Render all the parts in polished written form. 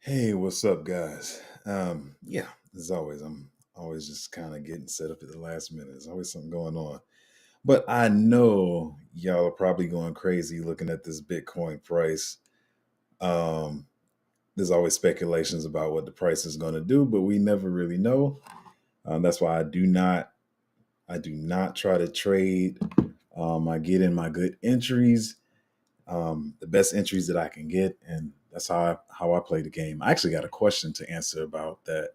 Hey, what's up, guys? Yeah, as always, I'm always just kind of getting set up at the last minute. There's always something going on. But I know y'all are probably going crazy looking at this Bitcoin price. Um, there's always speculations about what the price is going to do, but we never really know. That's why I do not try to trade. I get in my good entries, the best entries that I can get, and that's how I play the game. I actually got a question to answer about that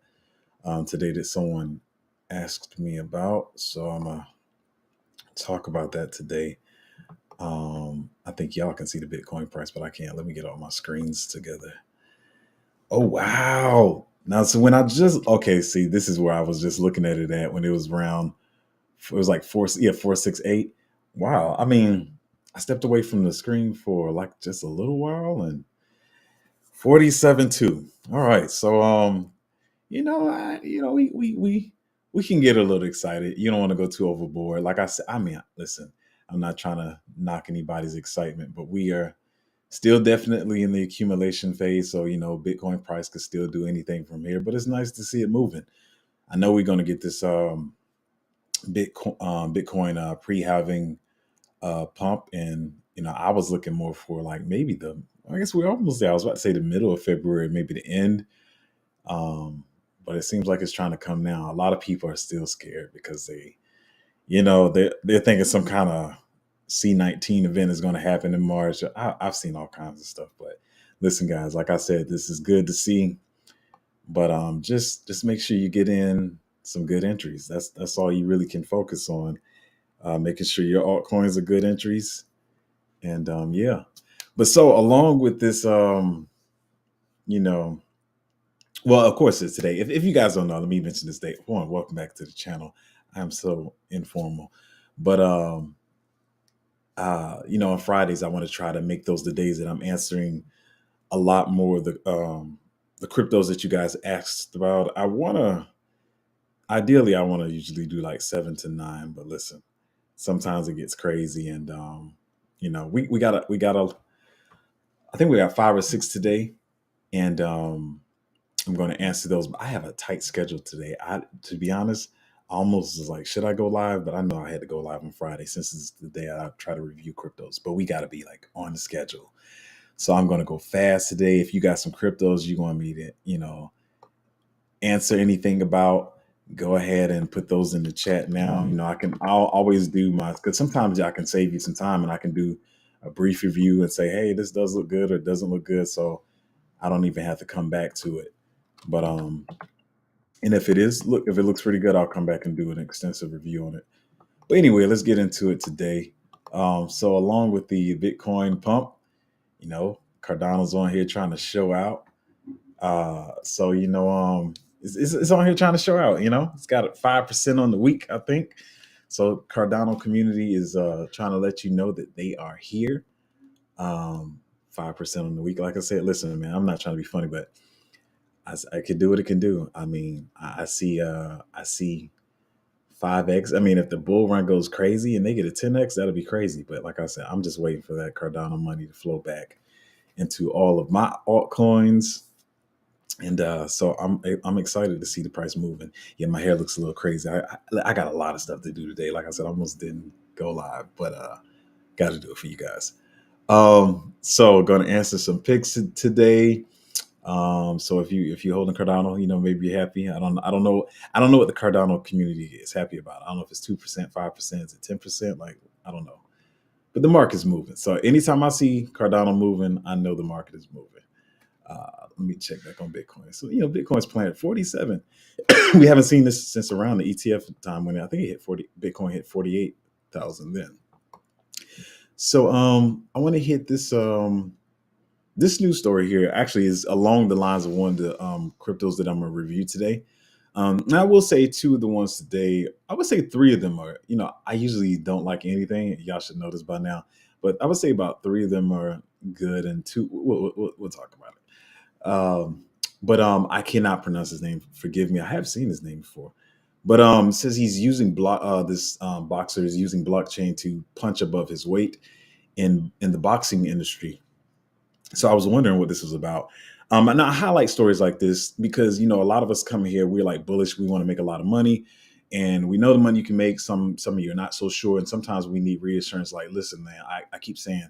today that someone asked me about, so I'm gonna talk about that today. I think y'all can see the Bitcoin price, but I can't. Let me get all my screens together. Oh wow! Now, so when I just okay, see, this is where I was just looking at it at when it was around. It was like 468. Wow. I mean, I stepped away from the screen for like just a little while and 47.2. All right. So we can get a little excited. You don't want to go too overboard. Like I said, I mean, listen, I'm not trying to knock anybody's excitement, but we are still definitely in the accumulation phase. So, Bitcoin price could still do anything from here, but it's nice to see it moving. I know we're going to get this Bitcoin pre-halving pump, and I was looking more for like maybe I guess we're almost there. I was about to say the middle of February, maybe the end. Um, but it seems like it's trying to come now. A lot of people are still scared because they're thinking some kind of C19 event is going to happen in March. I've seen all kinds of stuff, but listen, guys, like I said, this is good to see. But just make sure you get in some good entries. That's all you really can focus on. Making sure your altcoins are good entries, and yeah. But so along with this, you know, well, of course, it's today. If you guys don't know, let me mention this date. One, welcome back to the channel. I'm so informal, but on Fridays I want to try to make those the days that I'm answering a lot more of the cryptos that you guys asked about. Ideally, I want to usually do like 7 to 9, but listen, sometimes it gets crazy, and we got I think we got 5 or 6 today, and I'm going to answer those. But I have a tight schedule today. To be honest, I almost was like, should I go live? But I know I had to go live on Friday since it's the day I try to review cryptos. But we got to be like on the schedule. So I'm going to go fast today. If you got some cryptos you want me to, answer anything about, go ahead and put those in the chat now. I'll always do because sometimes I can save you some time and I can do a brief review and say, hey, this does look good or doesn't look good. So I don't even have to come back to it. But and if it looks pretty good, I'll come back and do an extensive review on it. But anyway, let's get into it today. So along with the Bitcoin pump, Cardano's on here trying to show out. It's on here trying to show out. It's got 5% on the week, I think. So Cardano community is trying to let you know that they are here. 5% on the week. Like I said, listen, man, I'm not trying to be funny, but I can do what it can do. I mean, I see 5x. I mean, if the bull run goes crazy and they get a 10x, that'll be crazy. But like I said, I'm just waiting for that Cardano money to flow back into all of my altcoins. And so I'm excited to see the price moving. Yeah, my hair looks a little crazy. I got a lot of stuff to do today. Like I said, I almost didn't go live, but got to do it for you guys. So going to answer some picks today. So if you're holding Cardano, maybe you're happy. I don't know what the Cardano community is happy about. I don't know if it's 2%, 5%, is it 10%? Like, I don't know. But the market's moving. So anytime I see Cardano moving, I know the market is moving. Let me check back on Bitcoin. So Bitcoin's playing at 47. We haven't seen this since around the ETF time when I think it hit 40. Bitcoin hit 48,000 then. So I want to hit this news story here actually is along the lines of one of the cryptos that I'm going to review today. And I will say two of the ones today, I would say three of them are, I usually don't like anything. Y'all should know this by now. But I would say about three of them are good and two, we'll talk about it. But I cannot pronounce his name. Forgive me. I have seen his name before. But it says he's using this boxer is using blockchain to punch above his weight in the boxing industry. So I was wondering what this was about. And I highlight stories like this because a lot of us come here, we're like bullish, we want to make a lot of money, and we know the money you can make. Some of you are not so sure, and sometimes we need reassurance. Like, listen, man, I keep saying,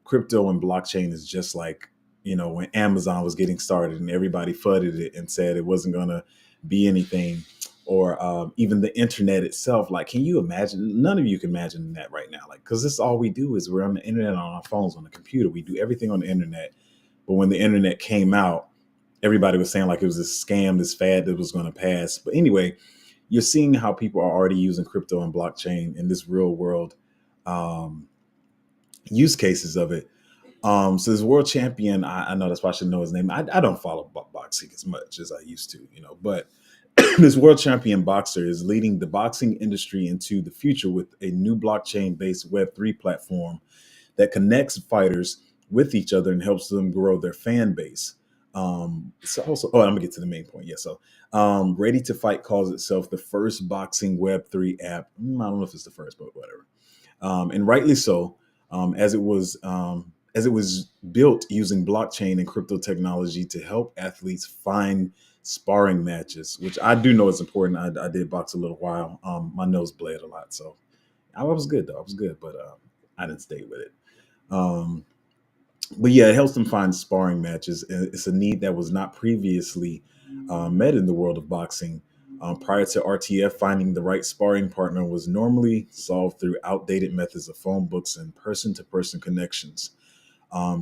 crypto and blockchain is just like when Amazon was getting started and everybody flooded it and said it wasn't gonna be anything, or even the internet itself. Like, can you imagine? None of you can imagine that right now, like, because this is all we do is we're on the internet, on our phones, on the computer. We do everything on the internet. But when the internet came out, everybody was saying like it was this scam, this fad that was going to pass. But anyway, you're seeing how people are already using crypto and blockchain in this real world um, use cases of it. So this world champion, I know that's why I should know his name. I don't follow boxing as much as I used to, but this world champion boxer is leading the boxing industry into the future with a new blockchain based Web3 platform that connects fighters with each other and helps them grow their fan base. So also, I'm gonna get to the main point. Yeah, so Ready to Fight calls itself the first boxing Web3 app. I don't know if it's the first, but whatever. And rightly so, as it was built using blockchain and crypto technology to help athletes find sparring matches, which I do know is important. I did box a little while. My nose bled a lot, so I was good though. I was good, but I didn't stay with it. Um, but yeah, it helps them find sparring matches. It's a need that was not previously met in the world of boxing. Prior to RTF, finding the right sparring partner was normally solved through outdated methods of phone books and person-to-person connections.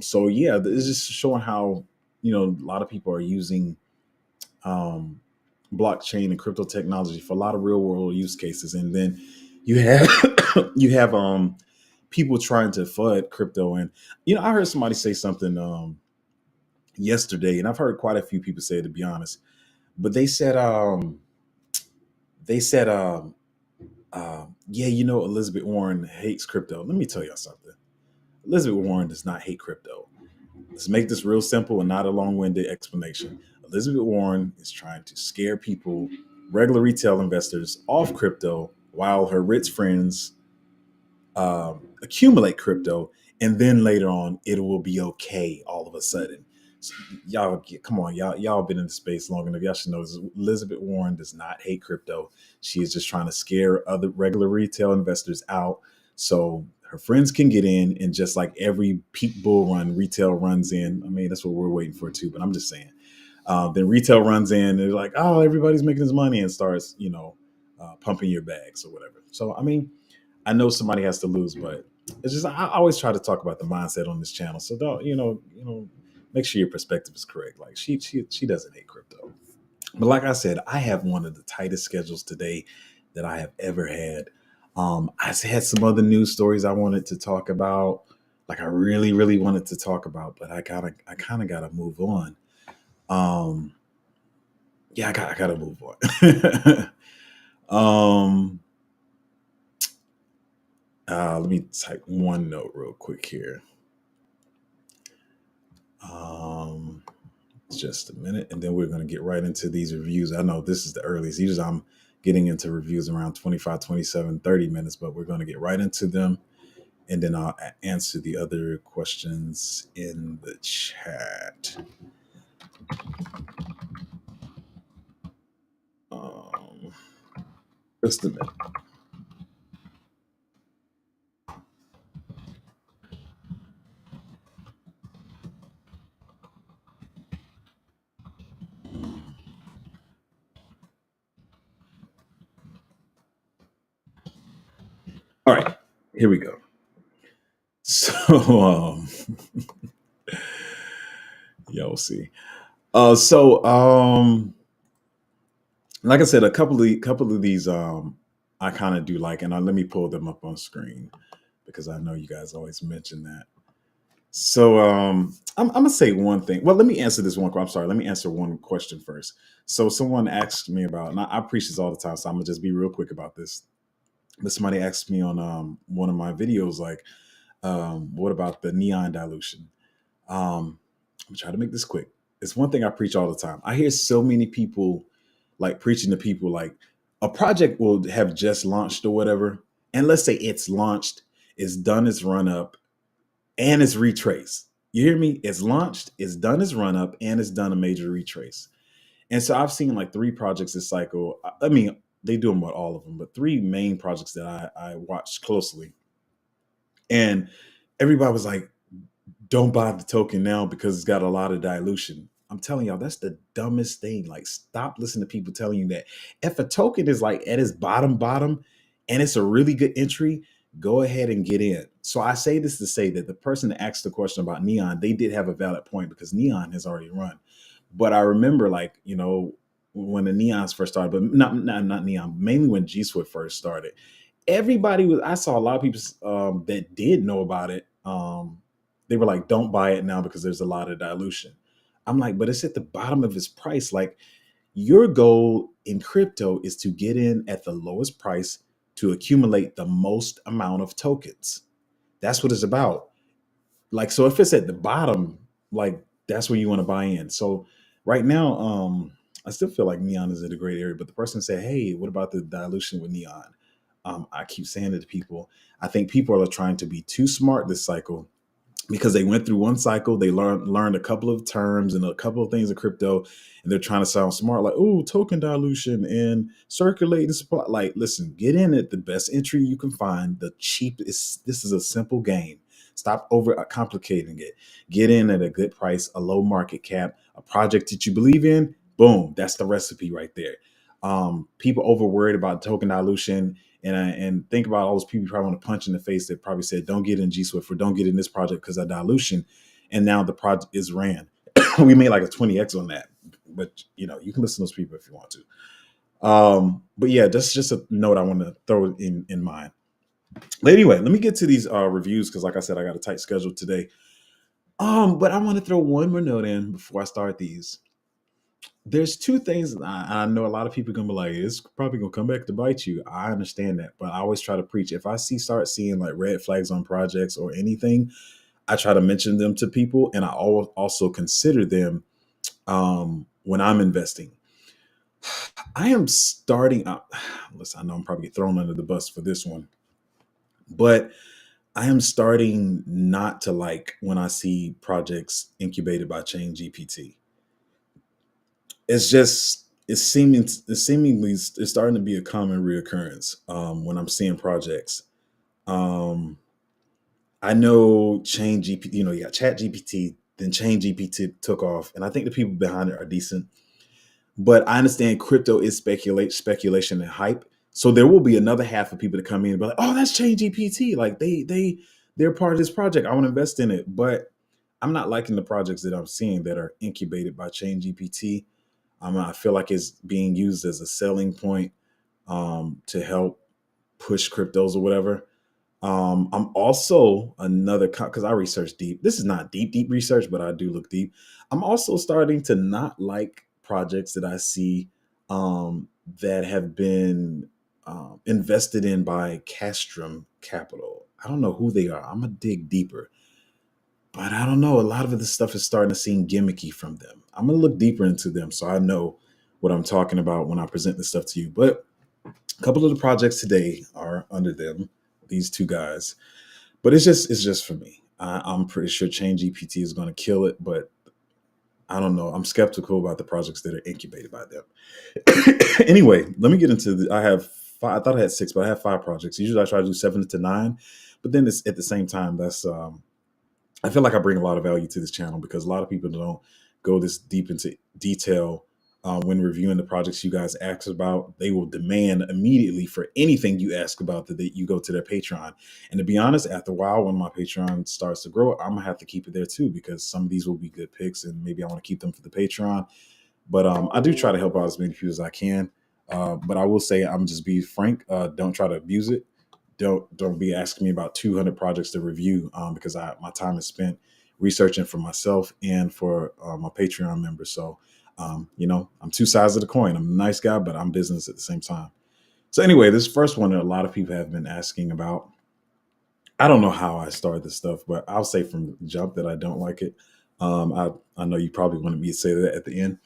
So yeah, it's just showing how a lot of people are using um, blockchain and crypto technology for a lot of real-world use cases, and then you have you have people trying to FUD crypto. And I heard somebody say something yesterday, and I've heard quite a few people say it, to be honest. But they said, yeah, Elizabeth Warren hates crypto. Let me tell y'all something. Elizabeth Warren does not hate crypto. Let's make this real simple and not a long-winded explanation. Elizabeth Warren is trying to scare people, regular retail investors, off crypto while her rich friends accumulate crypto, and then later on it will be okay all of a sudden. So come on, y'all been in the space long enough. Y'all should know this. Elizabeth Warren does not hate crypto. She is just trying to scare other regular retail investors out so her friends can get in. And just like every peak bull run, retail runs in. I mean, that's what we're waiting for too. But I'm just saying. Then retail runs in. And they're like, oh, everybody's making this money, and starts, pumping your bags or whatever. So I mean, I know somebody has to lose, but it's just I always try to talk about the mindset on this channel. So don't make sure your perspective is correct. Like she doesn't hate crypto, but like I said, I have one of the tightest schedules today that I have ever had. I had some other news stories I wanted to talk about, like I really really wanted to talk about, but I kind of gotta move on. Um, yeah, I gotta move on. um, let me type one note real quick here. Um, just a minute, and then we're going to get right into these reviews. I know this is the earliest. Usually I'm getting into reviews around 25, 27, 30 minutes, but we're going to get right into them. And then I'll answer the other questions in the chat. Um, just a minute. All right, here we go. So, y'all see. Like I said, a couple of these I kind of do like, and let me pull them up on screen because I know you guys always mention that. So I'm gonna say one thing. Well, let me answer this one. I'm sorry. Let me answer one question first. So someone asked me about, and I preach this all the time, so I'm gonna just be real quick about this. But somebody asked me on one of my videos, like, what about the neon dilution? I'm gonna try to make this quick. It's one thing I preach all the time. I hear so many people like preaching to people like a project will have just launched or whatever, and let's say it's launched, it's done its run up, and it's retraced. You hear me? It's launched, it's done its run up, and it's done a major retrace. And so I've seen like three projects this cycle. I mean, they do them with all of them, but three main projects that I watched closely. And everybody was like, don't buy the token now because it's got a lot of dilution. I'm telling y'all, that's the dumbest thing. Like, stop listening to people telling you that. If a token is like at its bottom, and it's a really good entry, go ahead and get in. So I say this to say that the person that asked the question about Neon, they did have a valid point because Neon has already run. But I remember, like, when the Neons first started, but not Neon, mainly when G Swift first started, everybody was, I saw a lot of people that did know about it. They were like, don't buy it now because there's a lot of dilution. I'm like, but it's at the bottom of its price. Like, your goal in crypto is to get in at the lowest price to accumulate the most amount of tokens. That's what it's about. Like, so if it's at the bottom, like, that's where you want to buy in. So right now, I still feel like Neon is in a great area, but the person said, hey, what about the dilution with Neon? I keep saying it to people. I think people are trying to be too smart this cycle because they went through one cycle, they learned a couple of terms and a couple of things in crypto, and they're trying to sound smart, like, oh, token dilution and circulating supply. Like, listen, get in at the best entry you can find, the cheapest. This is a simple game. Stop over complicating it. Get in at a good price, a low market cap, a project that you believe in. Boom, that's the recipe right there. People over worried about token dilution, and think about all those people you probably want to punch in the face that probably said, don't get in G Swift or don't get in this project because of dilution. And now the project is ran. We made like a 20x on that. But you can listen to those people if you want to. But yeah, that's just a note I want to throw in mind. But anyway, let me get to these reviews because, like I said, I got a tight schedule today. But I want to throw one more note in before I start these. There's two things that I know a lot of people are gonna be like, it's probably gonna come back to bite you. I understand that, but I always try to preach. If I start seeing like red flags on projects or anything, I try to mention them to people, and I also consider them when I'm investing. I am starting out. Listen, I know I'm probably thrown under the bus for this one, but I am starting not to like when I see projects incubated by Chain GPT. It's just it's starting to be a common reoccurrence when I'm seeing projects. Um, I know Chain GPT, you got Chat GPT, then Chain GPT took off, and I think the people behind it are decent. But I understand crypto is speculation and hype. So there will be another half of people to come in and be like, "Oh, that's Chain GPT. Like they're part of this project. I want to invest in it." But I'm not liking the projects that I'm seeing that are incubated by Chain GPT. I feel like it's being used as a selling point to help push cryptos or whatever. I'm also another because I research deep. This is not deep research, but I do look deep. I'm also starting to not like projects that I see that have been invested in by Castrum Capital. I don't know who they are. I'm gonna dig deeper, but I don't know. A lot of this stuff is starting to seem gimmicky from them. I'm gonna look deeper into them so I know what I'm talking about when I present this stuff to you. But a couple of the projects today are under them. These two guys, but it's just for me. I'm pretty sure Chain GPT is going to kill it, but I don't know. I'm skeptical about the projects that are incubated by them. Anyway, let me get into I have five. I thought I had six, but I have five projects. Usually, I try to do 7 to 9, but then it's at the same time. That's I feel like I bring a lot of value to this channel because a lot of people don't go this deep into detail when reviewing the projects you guys ask about. They will demand immediately for anything you ask about that you go to their Patreon. And to be honest, after a while, when my Patreon starts to grow, I'm gonna have to keep it there too because some of these will be good picks, and maybe I want to keep them for the Patreon. But I do try to help out as many people as I can. But I will say, I'm just be frank. Don't try to abuse it. Don't be asking me about 200 projects to review because my time is spent researching for myself and for my Patreon members. So I'm two sides of the coin. I'm a nice guy, but I'm business at the same time. So anyway, this first one that a lot of people have been asking about. I don't know how I started this stuff, but I'll say from the jump that I don't like it. I know you probably wanted me to say that at the end.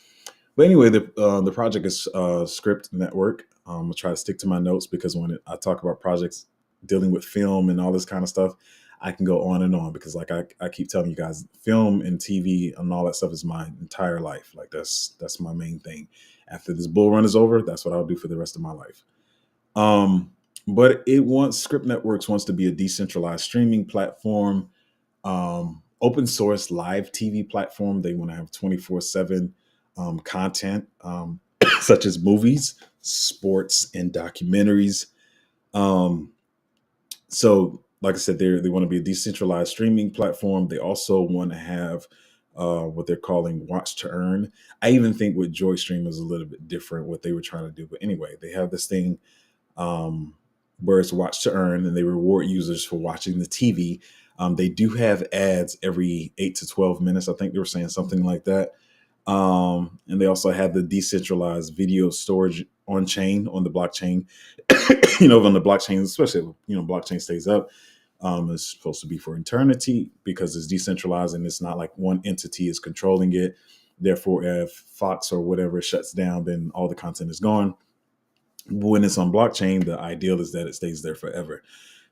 But anyway, the project is Script Network. I'll try to stick to my notes because when I talk about projects dealing with film and all this kind of stuff, I can go on and on because like I keep telling you guys, film and TV and all that stuff is my entire life. Like that's my main thing. After this bull run is over, that's what I'll do for the rest of my life. Um, but it wants Script Networks wants to be a decentralized streaming platform, open source live TV platform. They want to have 24/7 content, such as movies, sports, and documentaries. Um, so, like I said, they want to be a decentralized streaming platform. They also want to have what they're calling watch to earn. I even think with Joy Stream is a little bit different what they were trying to do. But anyway, they have this thing um, where it's watch to earn, and they reward users for watching the TV. They do have ads every 8 to 12 minutes. I think they were saying something like that. And they also have the decentralized video storage on chain on the blockchain. On the blockchain, especially blockchain stays up. It's supposed to be for eternity because it's decentralized and it's not like one entity is controlling it. Therefore, if Fox or whatever shuts down, then all the content is gone. When it's on blockchain, the ideal is that it stays there forever.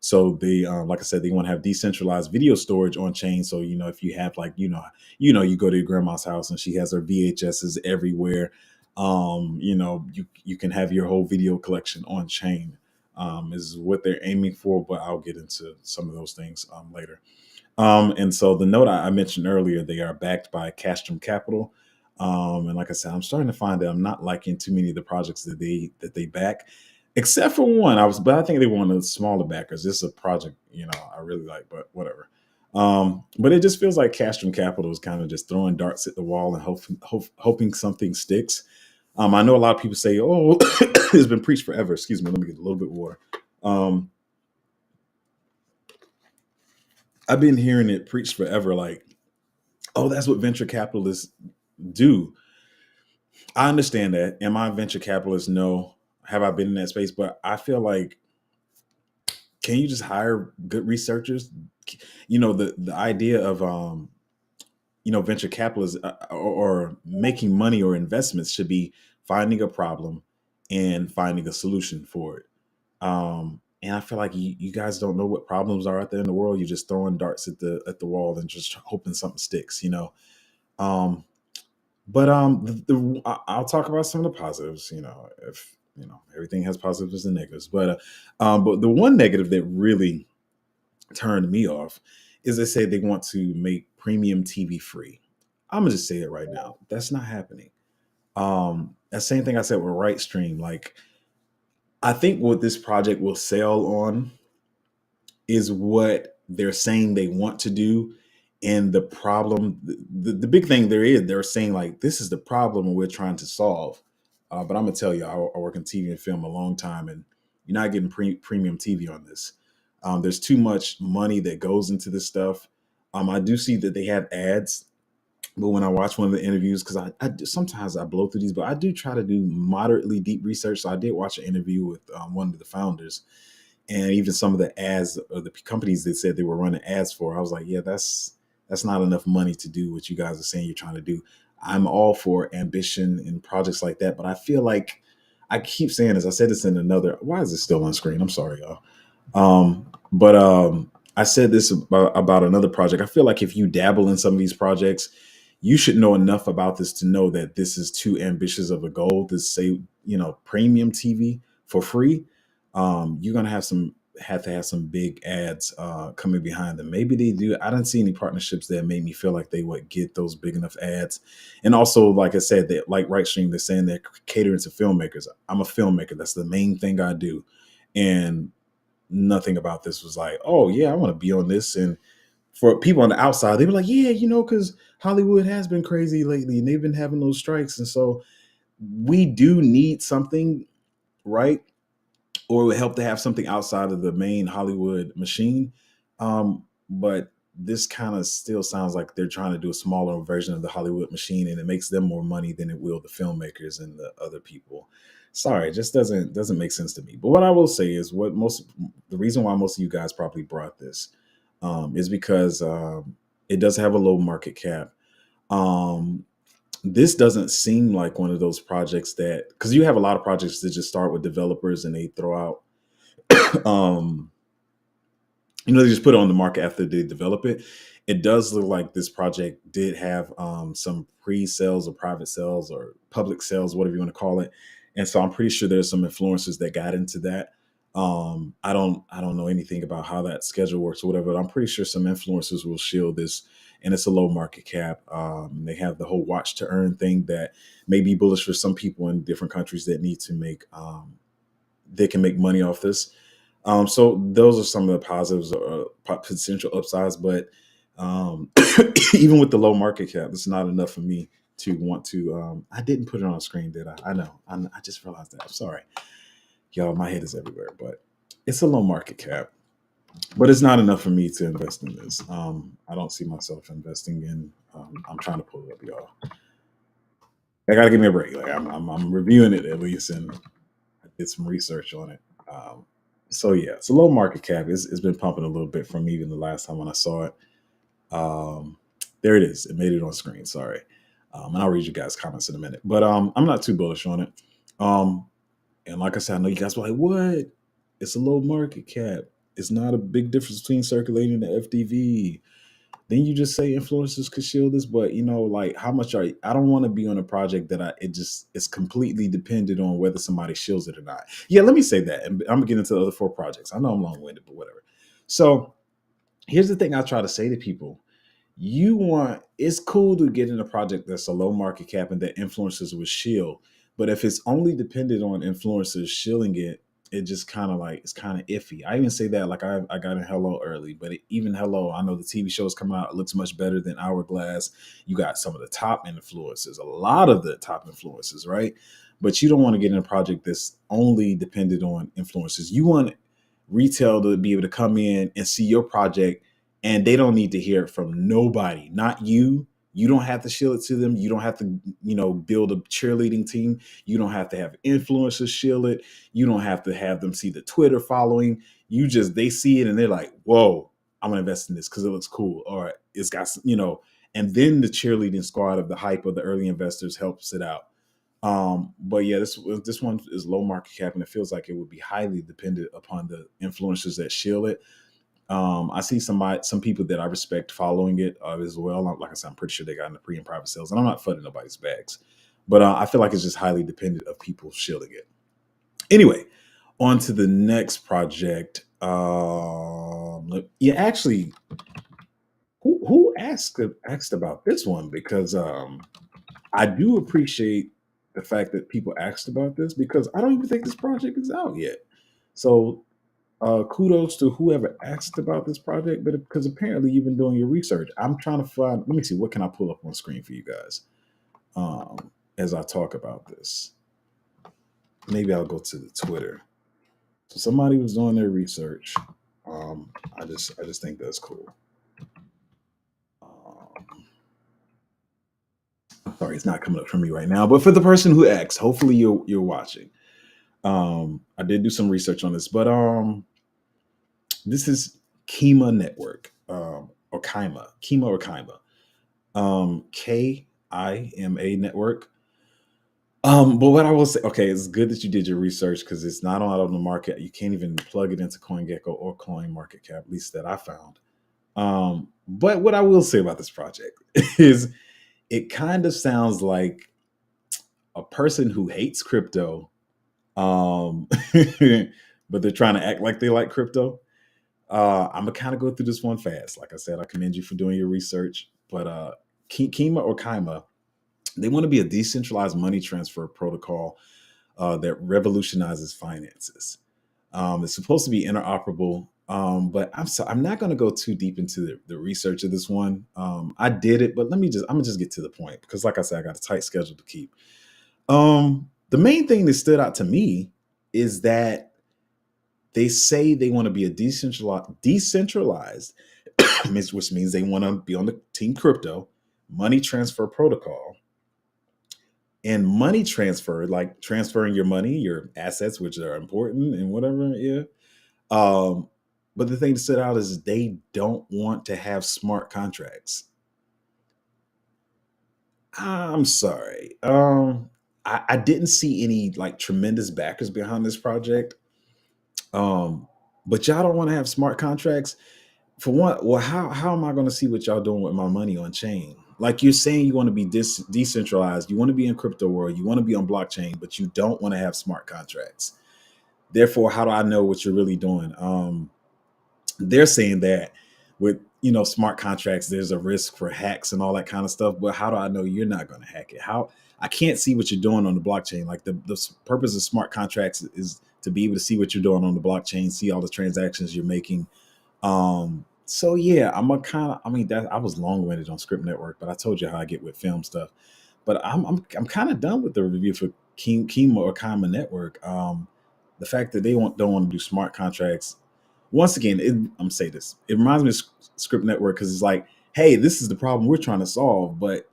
So they, like I said, they want to have decentralized video storage on chain. So if you have like you go to your grandma's house and she has her VHSs everywhere, you can have your whole video collection on chain. Is what they're aiming for, but I'll get into some of those things later. And so the note I mentioned earlier, they are backed by Castrum Capital. And like I said, I'm starting to find that I'm not liking too many of the projects that they back, except for one. But I think they were one of the smaller backers. This is a project, I really like, but whatever. But it just feels like Castrum Capital is kind of just throwing darts at the wall and hoping something sticks. I know a lot of people say, "Oh, it's been preached forever." Excuse me, let me get a little bit of water. Um, I've been hearing it preached forever, like, "Oh, that's what venture capitalists do." I understand that. Am I a venture capitalist? No. Have I been in that space? But I feel like, can you just hire good researchers? The idea of venture capitalists or making money or investments should be finding a problem and finding a solution for it. And I feel like you guys don't know what problems are out there in the world. You're just throwing darts at the wall and just hoping something sticks. Um, But I'll talk about some of the positives. If everything has positives and negatives, but the one negative that really turned me off is they say they want to make premium TV free. I'm gonna just say it right now. That's not happening. That same thing I said with Right Stream. Like, I think what this project will sail on is what they're saying they want to do. And the problem, the big thing they're saying like, this is the problem we're trying to solve. But I'm gonna tell you, I work in TV and film a long time, and you're not getting premium TV on this. There's too much money that goes into this stuff. I do see that they have ads, but when I watch one of the interviews, because sometimes I blow through these, but I do try to do moderately deep research. So I did watch an interview with one of the founders, and even some of the ads or the companies that said they were running ads for. I was like, yeah, that's not enough money to do what you guys are saying you're trying to do. I'm all for ambition and projects like that, but I feel like I keep saying this. I said this in another. Why is it still on screen? I'm sorry, y'all. But I said this about another project. I feel like if you dabble in some of these projects, you should know enough about this to know that this is too ambitious of a goal to say, premium TV for free. You're gonna have to have some big ads coming behind them. Maybe they do. I didn't see any partnerships that made me feel like they would get those big enough ads. And also, like I said, that like Right Stream, they're saying they're catering to filmmakers. I'm a filmmaker. That's the main thing I do. And nothing about this was like, oh yeah, I want to be on this. And for people on the outside, they were like, yeah, because Hollywood has been crazy lately and they've been having those strikes. And so we do need something, right? Or it would help to have something outside of the main Hollywood machine. But this kind of still sounds like they're trying to do a smaller version of the Hollywood machine, and it makes them more money than it will the filmmakers and the other people. Sorry, it just doesn't make sense to me. But what I will say is, the reason why most of you guys probably brought this is because it does have a low market cap. Um, this doesn't seem like one of those projects that, because you have a lot of projects that just start with developers and they throw out um they just put it on the market after they develop it. It does look like this project did have some pre-sales or private sales or public sales, whatever you want to call it. And so I'm pretty sure there's some influencers that got into that. I don't know anything about how that schedule works or whatever, but I'm pretty sure some influencers will shield this, and it's a low market cap. They have the whole watch to earn thing that may be bullish for some people in different countries that need to make they can make money off this. So those are some of the positives or potential upsides, but um, even with the low market cap, it's not enough for me to want to. I didn't put it on screen, did I? I know. I just realized that. I'm sorry, y'all. My head is everywhere, but it's a low market cap, but it's not enough for me to invest in this. I don't see myself investing in. I'm trying to pull it up, y'all. I gotta give me a break. Like I'm reviewing it at least, and I did some research on it. So yeah, it's a low market cap. It's been pumping a little bit from even the last time when I saw it. Um, there it is. It made it on screen. Sorry. And I'll read you guys' comments in a minute. But I'm not too bullish on it. Um, and like I said, I know you guys were like, what? It's a low market cap. It's not a big difference between circulating the FDV. Then you just say influencers could shield this, but like how much are you? I don't want to be on a project that it's completely dependent on whether somebody shields it or not. Yeah, let me say that. And I'm gonna get into the other four projects. I know I'm long-winded, but whatever. So here's the thing I try to say to people. It's cool to get in a project that's a low market cap and that influencers will shield. But if it's only dependent on influencers shielding it, it just kind of like it's kind of iffy. I even say that like I got in Hello early, but even Hello, I know the TV show is coming out. It looks much better than Hourglass. You got some of the top influencers, a lot of the top influencers, right? But you don't want to get in a project that's only dependent on influencers. You want retail to be able to come in and see your project, and they don't need to hear it from nobody, not you. You don't have to shield it to them. You don't have to, build a cheerleading team. You don't have to have influencers shield it. You don't have to have them see the Twitter following. They see it and they're like, whoa, I'm gonna invest in this because it looks cool. Or it's got, and then the cheerleading squad of the hype of the early investors helps it out. But yeah, this one is low market cap, and it feels like it would be highly dependent upon the influencers that shield it. I see some people that I respect following it as well. Like I said, I'm pretty sure they got in the pre and private sales, and I'm not flooding nobody's bags, but I feel like it's just highly dependent of people shielding it. Anyway, on to the next project. Yeah, actually, who asked about this one? Because I do appreciate the fact that people asked about this because I don't even think this project is out yet. So kudos to whoever asked about this project, but because apparently you've been doing your research. I'm trying to find. Let me see what can I pull up on screen for you guys as I talk about this. Maybe I'll go to the Twitter. So somebody was doing their research. I just think that's cool. Um, sorry, it's not coming up for me right now. But for the person who asked, hopefully you're watching. I did do some research on this, but this is Kima Network, or Kima or Kima, KIMA Network. But what I will say, okay, it's good that you did your research because it's not out on the market. You can't even plug it into CoinGecko or Coin Market Cap, at least that I found. But what I will say about this project is it kind of sounds like a person who hates crypto, um, but they're trying to act like they like crypto. I'm gonna kind of go through this one fast. Like I said, I commend you for doing your research. But Kima or Kaima, they want to be a decentralized money transfer protocol that revolutionizes finances. It's supposed to be interoperable, but I'm not going to go too deep into the research of this one. I did it, but I'm gonna just get to the point because, like I said, I got a tight schedule to keep. The main thing that stood out to me is that they say they want to be a decentralized, which means they want to be on the team crypto money transfer protocol. And money transfer, like transferring your money, your assets, which are important and whatever, yeah. Um, but the thing that stood out is they don't want to have smart contracts. I'm sorry. I didn't see any like tremendous backers behind this project. Um, but y'all don't want to have smart contracts. for one, well, how am I going to see what y'all doing with my money on chain? Like you're saying, you want to be decentralized, you want to be in crypto world, you want to be on blockchain, but you don't want to have smart contracts. Therefore, how do I know what you're really doing? They're saying that with smart contracts, there's a risk for hacks and all that kind of stuff. But how do I know you're not going to hack it? How I can't see what you're doing on the blockchain. Like the purpose of smart contracts is to be able to see what you're doing on the blockchain, see all the transactions you're making. So yeah, I'm a kind of. I mean, that I was long winded on Script Network, but I told you how I get with film stuff. But I'm kind of done with the review for Kima or Kima Network. The fact that they don't want to do smart contracts. Once again, I'm gonna say this. It reminds me of Script Network because it's like, hey, this is the problem we're trying to solve, but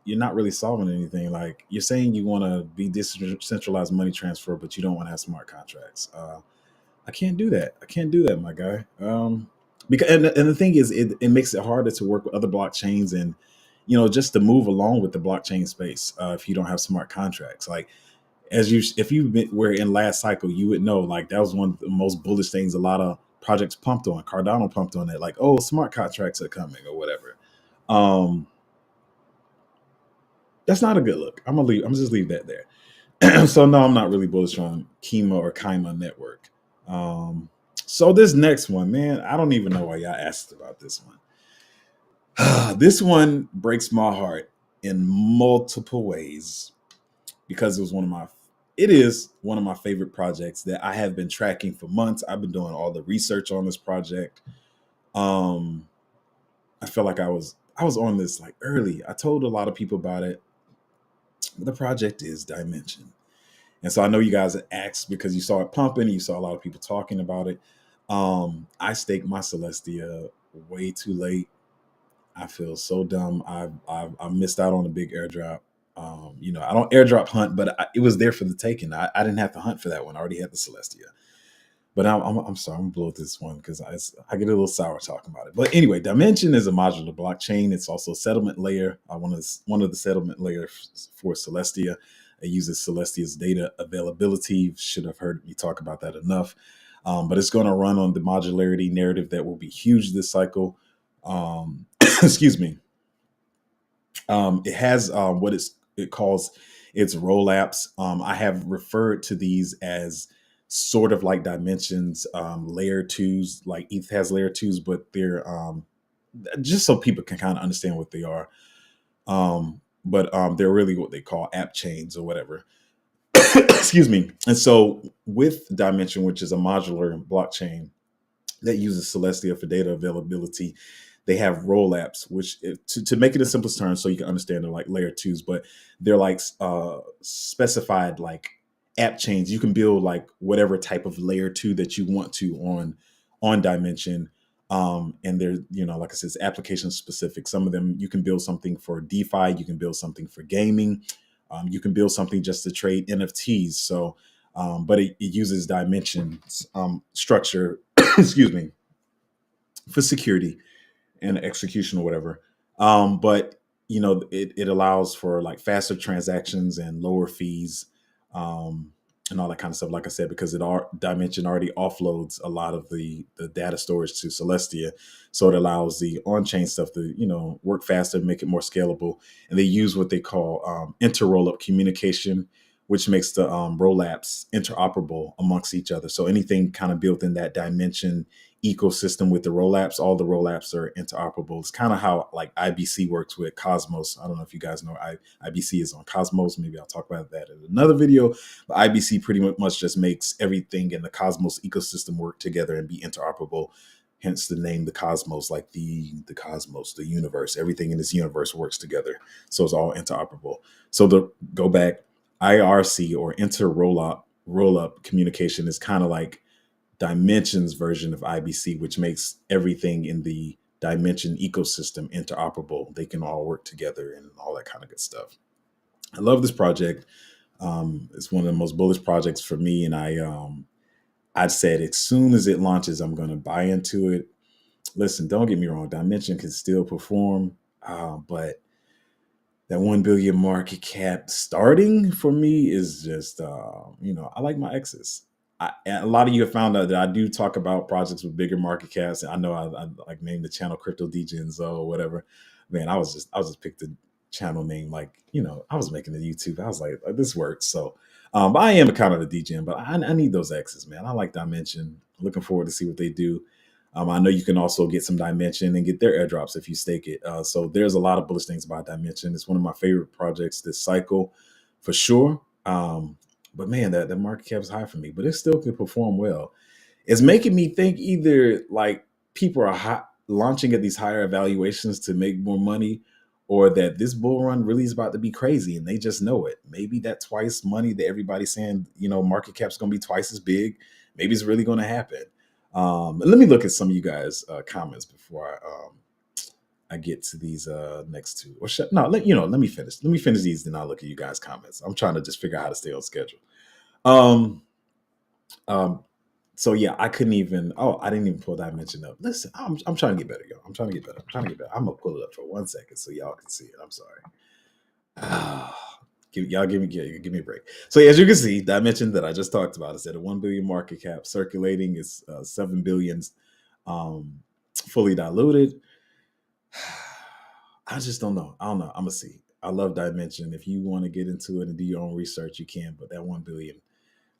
you're not really solving anything. Like you're saying you want to be decentralized money transfer, but you don't want to have smart contracts. I can't do that. I can't do that, my guy. Because and the thing is, it makes it harder to work with other blockchains and just to move along with the blockchain space if you don't have smart contracts. Like if were in last cycle, you would know like that was one of the most bullish things. A lot of projects pumped on. Cardano pumped on it, like smart contracts are coming or whatever. Um, that's not a good look. I'm gonna leave. I'm just leave that there. So no, I'm not really bullish on Kima or Kaima network. Um, so this next one, man, I don't even know why y'all asked about this one. This one breaks my heart in multiple ways because it is one of my favorite projects that I have been tracking for months. I've been doing all the research on this project. Um, I felt like I was on this like early. I told a lot of people about it. The project is Dimension. And so I know you guys asked because you saw it pumping, you saw a lot of people talking about it. I staked my Celestia way too late. I feel so dumb. I missed out on a big airdrop. I don't airdrop hunt, but it was there for the taking. I didn't have to hunt for that one. I already had the Celestia. But I'm sorry, I'm gonna blow this one because I get a little sour talking about it. But anyway, Dimension is a modular blockchain. It's also a settlement layer. One of the settlement layers for Celestia. It uses Celestia's data availability. Should have heard me talk about that enough. But it's going to run on the modularity narrative that will be huge this cycle. Excuse me. It has it calls its roll-apps. I have referred to these as sort of like Dimensions layer twos, like ETH has layer twos, but they're just so people can kind of understand what they are. But they're really what they call app chains or whatever. Excuse me. And so with Dimension, which is a modular blockchain that uses Celestia for data availability, they have roll apps, which to make it in simplest terms, so you can understand they're like layer twos, but they're like specified like app chains. You can build like whatever type of layer two that you want to on Dimension. And they're, like I said, it's application specific. Some of them you can build something for DeFi, you can build something for gaming, you can build something just to trade NFTs. So, but it uses Dimensions structure, excuse me, for security and execution or whatever. But it allows for like faster transactions and lower fees, and all that kind of stuff. Like I said, because Dimension already offloads a lot of the data storage to Celestia, so it allows the on-chain stuff to work faster, make it more scalable. And they use what they call inter-rollup communication, which makes the roll-apps interoperable amongst each other. So anything kind of built in that Dimension ecosystem with the roll-apps, all the roll-apps are interoperable. It's kind of how like IBC works with Cosmos. I don't know if you guys know IBC is on Cosmos. Maybe I'll talk about that in another video. But IBC pretty much just makes everything in the Cosmos ecosystem work together and be interoperable. Hence the name, the Cosmos, like the Cosmos, the universe. Everything in this universe works together, so it's all interoperable. So the go back, IRC or inter roll-up communication is kind of like Dimensions version of IBC, which makes everything in the Dimension ecosystem interoperable. They can all work together and all that kind of good stuff. I love this project. It's one of the most bullish projects for me, and I said as soon as it launches, I'm going to buy into it. Listen, don't get me wrong, Dimension can still perform, but that 1 billion market cap starting for me is just, I like my exes. a lot of you have found out that I do talk about projects with bigger market caps. I know I like named the channel Crypto Degens or whatever. Man, I was just picked the channel name like, I was making the YouTube. I was like, this works. So, but I am a kind of a DGen, but I need those X's, man. I like Dimension. Looking forward to see what they do. I know you can also get some Dimension and get their airdrops if you stake it. So there's a lot of bullish things about Dimension. It's one of my favorite projects this cycle, for sure. But man, that market cap is high for me, but it still can perform well. It's making me think either like people are launching at these higher evaluations to make more money, or that this bull run really is about to be crazy and they just know it. Maybe that twice money that everybody's saying, market cap's going to be twice as big. Maybe it's really going to happen. Let me look at some of you guys' comments before I get to these next two. Or no, let me finish. Let me finish these, then I'll look at you guys' comments. I'm trying to just figure out how to stay on schedule. Um, um, so yeah, I couldn't even. Oh, I didn't even pull Dimension up. Listen, I'm trying to get better, yo. I'm trying to get better. I'm trying to get better. I'm gonna pull it up for 1 second so y'all can see it. I'm sorry. Give me a break. So as you can see, Dimension that I just talked about is at a 1 billion market cap, circulating is 7 billions, fully diluted. I just don't know. I don't know. I'm gonna see. I love Dimension. If you want to get into it and do your own research, you can. But that 1 billion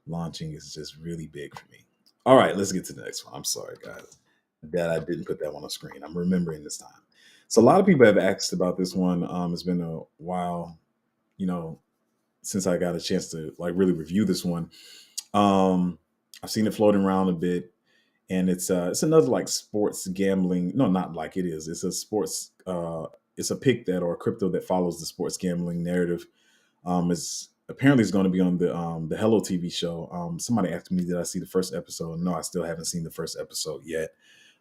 launching is just really big for me. All right, let's get to the next one. I'm sorry, guys, that I didn't put that one on screen. I'm remembering this time. So a lot of people have asked about this one. It's been a while, you know, since I got a chance to like really review this one. I've seen it floating around a bit, and it's another like sports gambling. No, not like it is. It's a sports. It's a pick that or a crypto that follows the sports gambling narrative. It's apparently it's going to be on the Hello TV show. Somebody asked me, did I see the first episode? No, I still haven't seen the first episode yet.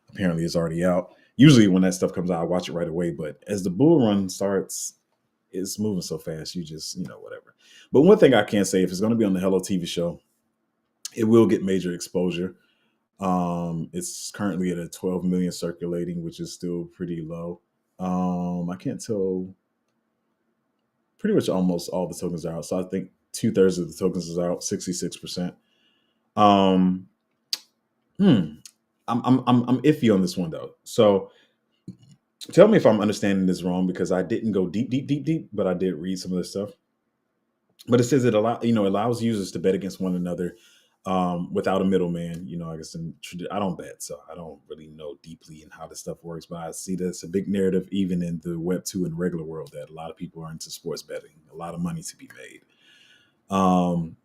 Apparently, it's already out. Usually, when that stuff comes out, I watch it right away. But as the bull run starts, it's moving so fast. You just whatever. But one thing I can say, if it's going to be on the Hello TV show, it will get major exposure. It's currently at a 12 million circulating, which is still pretty low. I can't tell. Pretty much almost all the tokens are out. So I think 2/3 of the tokens is out, 66%. Um, hmm. I'm iffy on this one though. So tell me if I'm understanding this wrong, because I didn't go deep, but I did read some of this stuff. But it says allows users to bet against one another without a middleman. I guess I don't bet, so I don't really know deeply in how this stuff works. But I see that's a big narrative, even in the Web 2 and regular world, that a lot of people are into sports betting, a lot of money to be made. Um,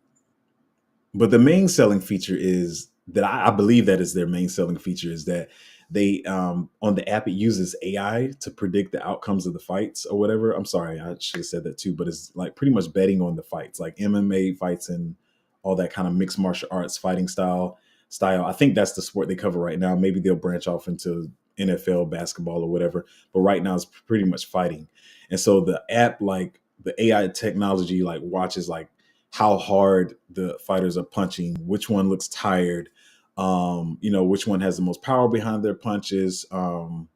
but the main selling feature is that I believe that is their main selling feature is that they on the app it uses AI to predict the outcomes of the fights or whatever. I'm sorry, I should have said that too, but it's like pretty much betting on the fights, like MMA fights and all that kind of mixed martial arts fighting style. I think that's the sport they cover right now. Maybe they'll branch off into NFL basketball or whatever, but right now it's pretty much fighting. And so the app, like the AI technology, like watches like how hard the fighters are punching, which one looks tired, which one has the most power behind their punches, and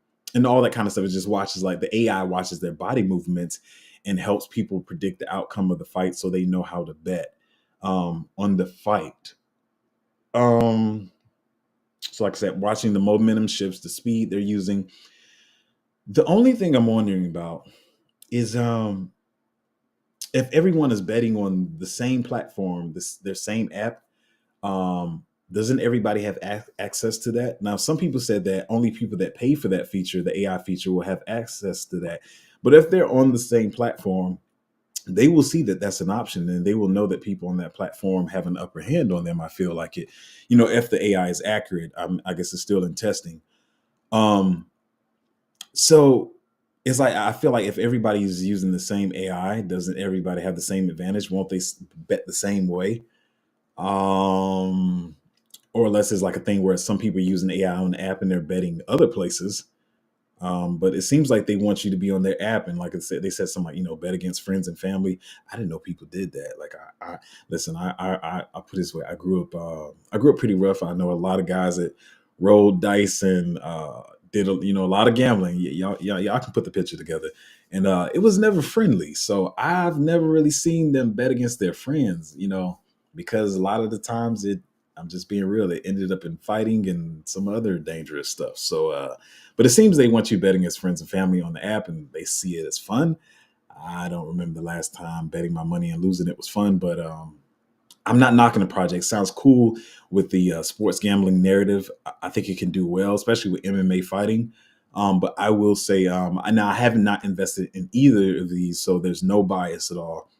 all that kind of stuff. It just watches, like the AI watches their body movements and helps people predict the outcome of the fight so they know how to bet on the fight. So like I said, watching the momentum shifts, the speed they're using. The only thing I'm wondering about is if everyone is betting on the same platform, their same app, doesn't everybody have access to that? Now, some people said that only people that pay for that feature, the AI feature, will have access to that. But if they're on the same platform, they will see that that's an option, and they will know that people on that platform have an upper hand on them. I feel like it, if the AI is accurate. I guess it's still in testing. Um, so it's like I feel like if everybody's using the same AI, doesn't everybody have the same advantage? Won't they bet the same way? Um, or unless it's like a thing where some people are using AI on the app and they're betting other places. But it seems like they want you to be on their app, and like I said, they said something like bet against friends and family. I didn't know people did that. Like I listen, I put it this way. I grew up pretty rough. I know a lot of guys that rolled dice and did a lot of gambling. Y'all can put the picture together, and it was never friendly. So I've never really seen them bet against their friends. Because a lot of the times I'm just being real. It ended up in fighting and some other dangerous stuff. So, but it seems they want you betting as friends and family on the app, and they see it as fun. I don't remember the last time betting my money and losing it was fun, but I'm not knocking the project. Sounds cool with the sports gambling narrative. I think it can do well, especially with MMA fighting. But I will say, I have not invested in either of these, so there's no bias at all.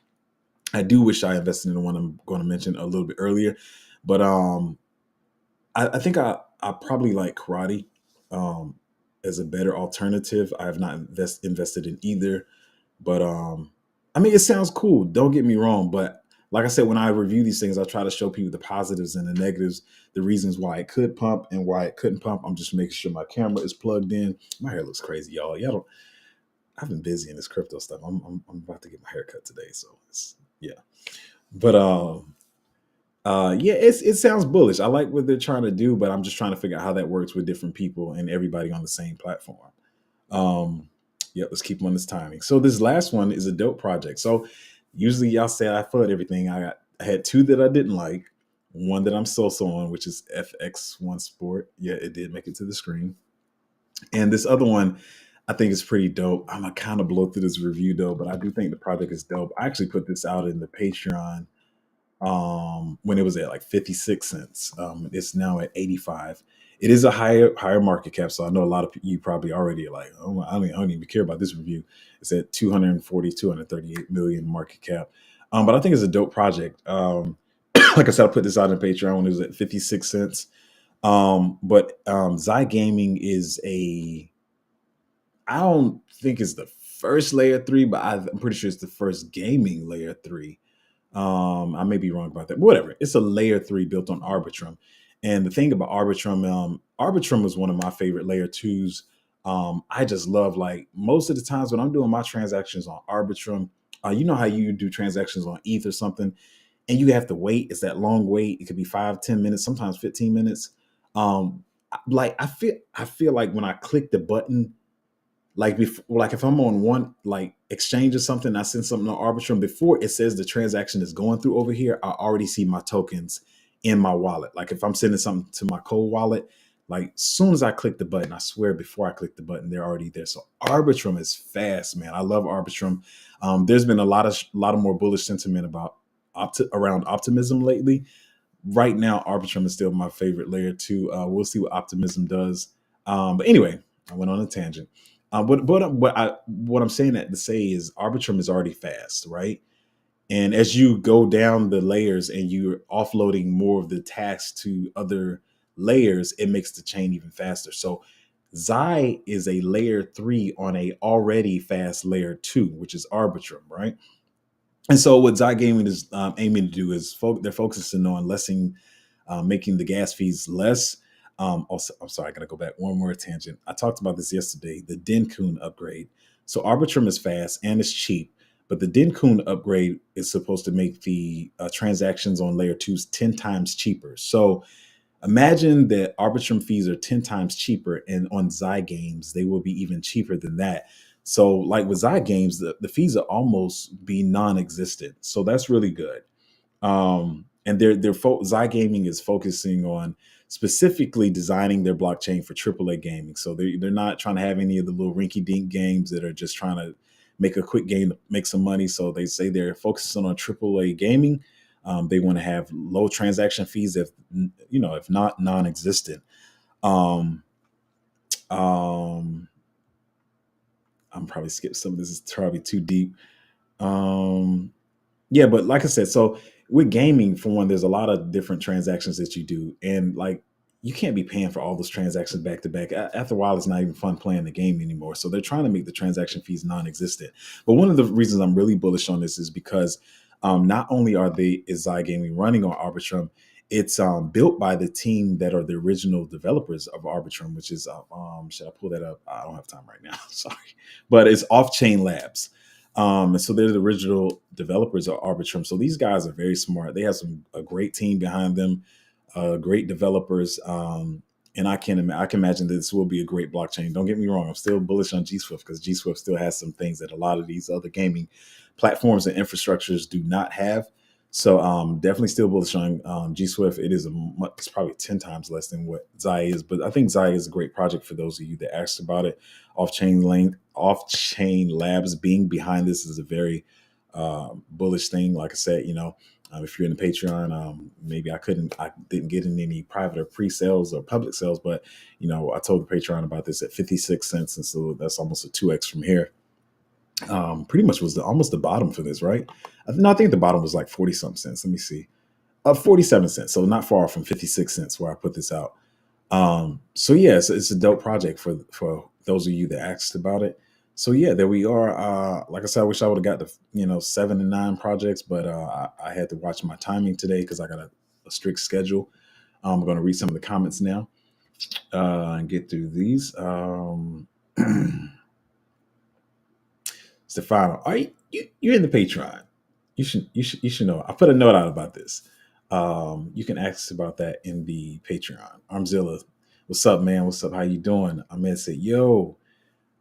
I do wish I invested in the one I'm going to mention a little bit earlier, but I think I probably like karate um, as a better alternative. I have not invested in either, but I mean, it sounds cool. Don't get me wrong, but like I said, when I review these things, I try to show people the positives and the negatives, the reasons why it could pump and why it couldn't pump. I'm just making sure my camera is plugged in. My hair looks crazy, y'all. Y'all don't. I've been busy in this crypto stuff. I'm about to get my hair cut today, so yeah. But yeah, it sounds bullish. I like what they're trying to do, but I'm just trying to figure out how that works with different people and everybody on the same platform. Um, yeah, let's keep on this timing. So this last one is a dope project. So usually y'all say I FUD everything. I had two that I didn't like, one that I'm so on, which is FX1 Sport. Yeah, it did make it to the screen. And this other one I think is pretty dope. I'm gonna kind of blow through this review though, but I do think the project is dope. I actually put this out in the Patreon when it was at like 56 cents. It's now at 85. It is a higher market cap, so I know a lot of you probably already are like, oh, I don't even care about this review. It's at 240, 238 million market cap. But I think it's a dope project. Like I said, I put this out on Patreon when it was at 56 cents. But Zygaming is I don't think it's the first layer three, but I'm pretty sure it's the first gaming layer three. I may be wrong about that, but whatever. It's a layer three built on Arbitrum. And the thing about Arbitrum, Arbitrum was one of my favorite layer twos. I just love, like, most of the times when I'm doing my transactions on Arbitrum, you know how you do transactions on ETH or something, and you have to wait. It's that long wait. It could be 5, 10 minutes, sometimes 15 minutes. Like I feel like when I click the button, like if I'm on one like exchange or something, I send something on Arbitrum before it says the transaction is going through over here, I already see my tokens in my wallet. Like if I'm sending something to my cold wallet, like soon as I click the button, I swear before I click the button, they're already there. So Arbitrum is fast, man. I love Arbitrum. There's been a lot of more bullish sentiment about around optimism lately. Right now, Arbitrum is still my favorite layer two. We'll see what Optimism does. But anyway, I went on a tangent. What I'm saying that to say is Arbitrum is already fast, right? And as you go down the layers and you're offloading more of the tasks to other layers, it makes the chain even faster. So Xi is a layer three on a already fast layer two, which is Arbitrum, right? And so what Zygaming is aiming to do is they're focusing on making the gas fees less. Also, I'm sorry, I gotta go back one more tangent. I talked about this yesterday, the Denkun upgrade. So Arbitrum is fast and it's cheap, but the Denkun upgrade is supposed to make the transactions on layer twos 10 times cheaper. So imagine that Arbitrum fees are 10 times cheaper, and on Zygames, they will be even cheaper than that. So, like with Zygames, the fees are almost be non-existent. So that's really good. And Zygaming is focusing on specifically designing their blockchain for AAA gaming. So they're not trying to have any of the little rinky-dink games that are just trying to make a quick game to make some money. So they say they're focusing on AAA gaming. They want to have low transaction fees, if not non-existent. Um, um, I'm probably skip some of this. Is probably too deep. Yeah, but like I said, so with gaming, for one, there's a lot of different transactions that you do, and like you can't be paying for all those transactions back to back. After a while, it's not even fun playing the game anymore. So they're trying to make the transaction fees non-existent. But one of the reasons I'm really bullish on this is because not only is Zygaming running on Arbitrum, it's built by the team that are the original developers of Arbitrum, which is should I pull that up? I don't have time right now. Sorry, but it's Off Chain Labs. And so they're the original developers of Arbitrum. So these guys are very smart. They have a great team behind them, great developers. And I can imagine that this will be a great blockchain. Don't get me wrong. I'm still bullish on G Swift because G Swift still has some things that a lot of these other gaming platforms and infrastructures do not have. So definitely still bullish on G Swift. It is it's probably 10 times less than what Zai is, but I think Zai is a great project for those of you that asked about it. Off chain labs being behind this is a very bullish thing. Like I said, if you're in the Patreon, maybe I didn't get in any private or pre-sales or public sales, but I told the Patreon about this at 56 cents, and so that's almost a 2x from here. Pretty much was almost the bottom for this, right? No, I think the bottom was like 40 something cents. Let me see. 47 cents. So not far from 56 cents where I put this out. So yeah, it's a dope project for those of you that asked about it. So yeah, there we are. Like I said, I wish I would have got the 7 and 9 projects, but I had to watch my timing today because I got a strict schedule. I'm going to read some of the comments now and get through these. Stefano, are you're in the Patreon? You should know. I put a note out about this. You can ask about that in the Patreon. Armzilla, what's up, man? What's up? How you doing? Ahmed said, "Yo."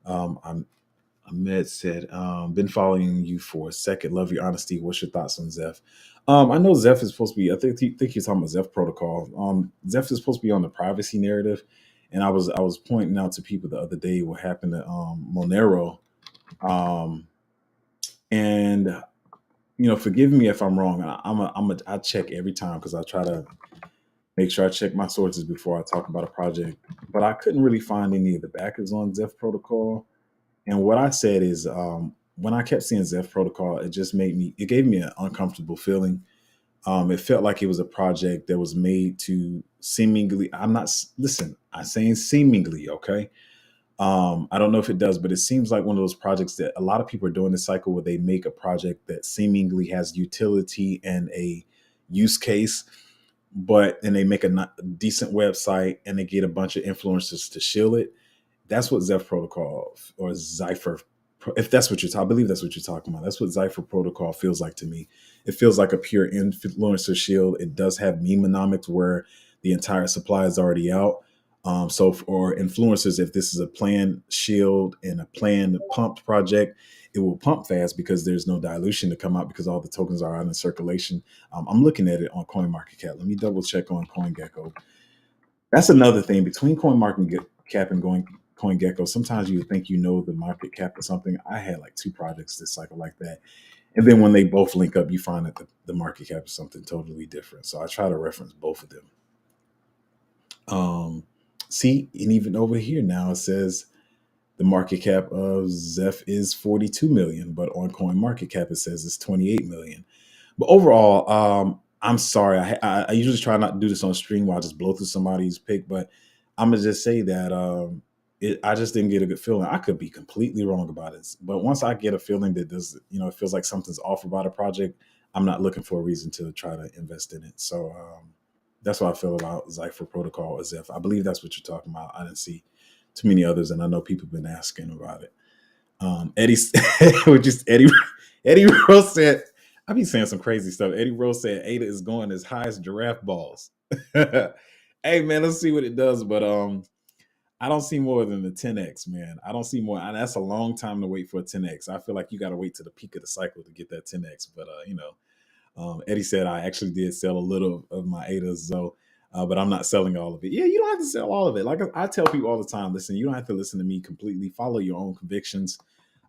Ahmed said, "Been following you for a second. Love your honesty. What's your thoughts on Zeph?" I know Zeph is supposed to be. I think you're talking about Zeph protocol. Zeph is supposed to be on the privacy narrative, and I was pointing out to people the other day what happened to Monero. Um, and forgive me if I'm wrong. I check every time because I try to make sure I check my sources before I talk about a project. But I couldn't really find any of the backers on Zeph Protocol. And what I said is, when I kept seeing Zeph Protocol, it gave me an uncomfortable feeling. It felt like it was a project that was made to seemingly. I'm saying seemingly, okay. I don't know if it does, but it seems like one of those projects that a lot of people are doing this cycle where they make a project that seemingly has utility and a use case, but then they make a decent website and they get a bunch of influencers to shill it. That's what Zeph Protocol or Zypher, if that's what I believe that's what you're talking about. That's what Zypher Protocol feels like to me. It feels like a pure influencer shield. It does have memeonomics where the entire supply is already out. So for influencers, if this is a planned shield and a planned pumped project, it will pump fast because there's no dilution to come out because all the tokens are out in circulation. I'm looking at it on CoinMarketCap. Let me double check on CoinGecko. That's another thing between CoinMarketCap and CoinGecko. Sometimes you think the market cap or something. I had like 2 projects this cycle like that, and then when they both link up, you find that the market cap is something totally different. So I try to reference both of them. See, and even over here now it says the market cap of Zeph is 42 million, but on CoinMarketCap it says it's 28 million. But overall, I'm sorry. I usually try not to do this on stream where I just blow through somebody's pick, but I'm gonna just say that I just didn't get a good feeling. I could be completely wrong about it, but once I get a feeling that it feels like something's off about a project, I'm not looking for a reason to try to invest in it. So that's what I feel about Zypher Protocol as if I believe that's what you're talking about. I didn't see too many others, and I know people have been asking about it. Eddie, which is Eddie Rose said, I be saying some crazy stuff. Eddie Rose said ADA is going as high as giraffe balls. Hey man, let's see what it does. But I don't see more than the 10x, man. I don't see more, and that's a long time to wait for a 10x. I feel like you got to wait to the peak of the cycle to get that 10x. But Eddie said I actually did sell a little of my ADAs, so but I'm not selling all of it. Yeah, you don't have to sell all of it. Like I tell people all the time, listen, you don't have to listen to me completely. Follow your own convictions.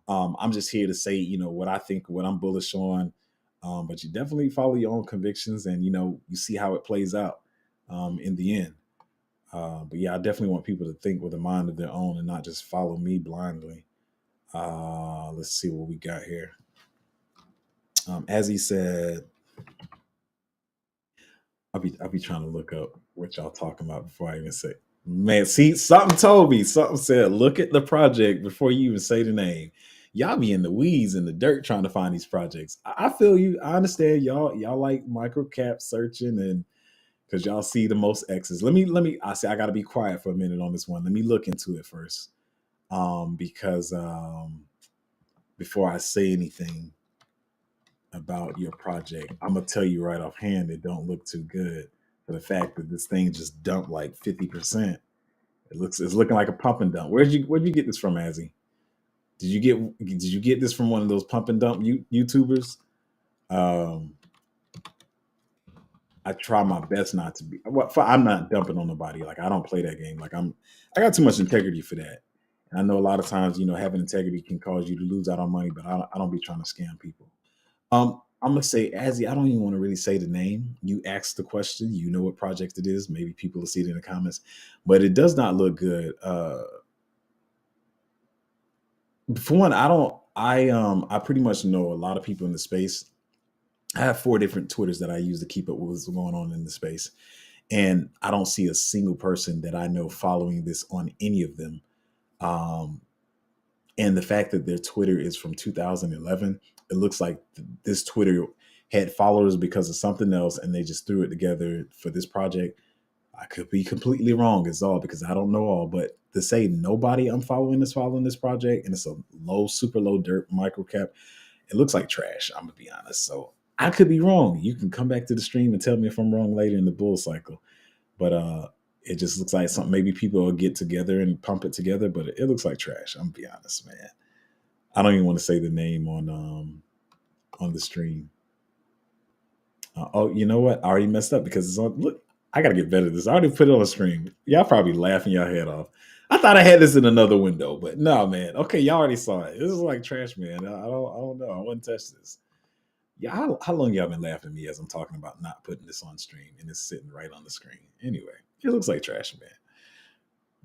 I'm just here to say, what I think, what I'm bullish on. But you definitely follow your own convictions, and you see how it plays out in the end. But yeah, I definitely want people to think with a mind of their own and not just follow me blindly. Let's see what we got here. As he said, I'll be trying to look up what y'all talking about before I even say. Man, see, something told me. Something said, look at the project before you even say the name. Y'all be in the weeds in the dirt trying to find these projects. I feel you. I understand y'all like micro cap searching and because y'all see the most X's. I say I gotta be quiet for a minute on this one. Let me look into it first. Because before I say anything about your project, I'm gonna tell you right offhand it don't look too good for the fact that this thing just dumped like 50%. It's looking like a pump and dump. Where'd you get this from, Azzy? Did you get this from one of those pump and dump YouTubers? Um, I try my best not to be. Well, I'm not dumping on nobody. Like I don't play that game. I got too much integrity for that. And I know a lot of times, having integrity can cause you to lose out on money, but I don't be trying to scam people. I'm gonna say, Azzy, I don't even want to really say the name. You asked the question, you know what project it is. Maybe people will see it in the comments, but it does not look good. For one, I don't. I pretty much know a lot of people in the space. I have 4 different Twitters that I use to keep up with what's going on in the space, and I don't see a single person that I know following this on any of them. Um, and the fact that their Twitter is from 2011, it looks like this Twitter had followers because of something else, and they just threw it together for this project. I could be completely wrong, is all, because I don't know all. But to say nobody I'm following is following this project, and it's a low, super low dirt micro cap, it looks like trash. I'm gonna be honest. So I could be wrong. You can come back to the stream and tell me if I'm wrong later in the bull cycle. But it just looks like something. Maybe people will get together and pump it together, but it looks like trash. I'm gonna be honest, man. I don't even want to say the name on the stream. Oh, you know what? I already messed up because it's on. Look, I gotta get better at this. I already put it on the stream. Y'all probably laughing your head off. I thought I had this in another window, but no, man. Okay, y'all already saw it. This is like trash, man. I don't know. I wouldn't touch this. Yeah, how long y'all been laughing at me as I'm talking about not putting this on stream and it's sitting right on the screen? Anyway, it looks like trash, man.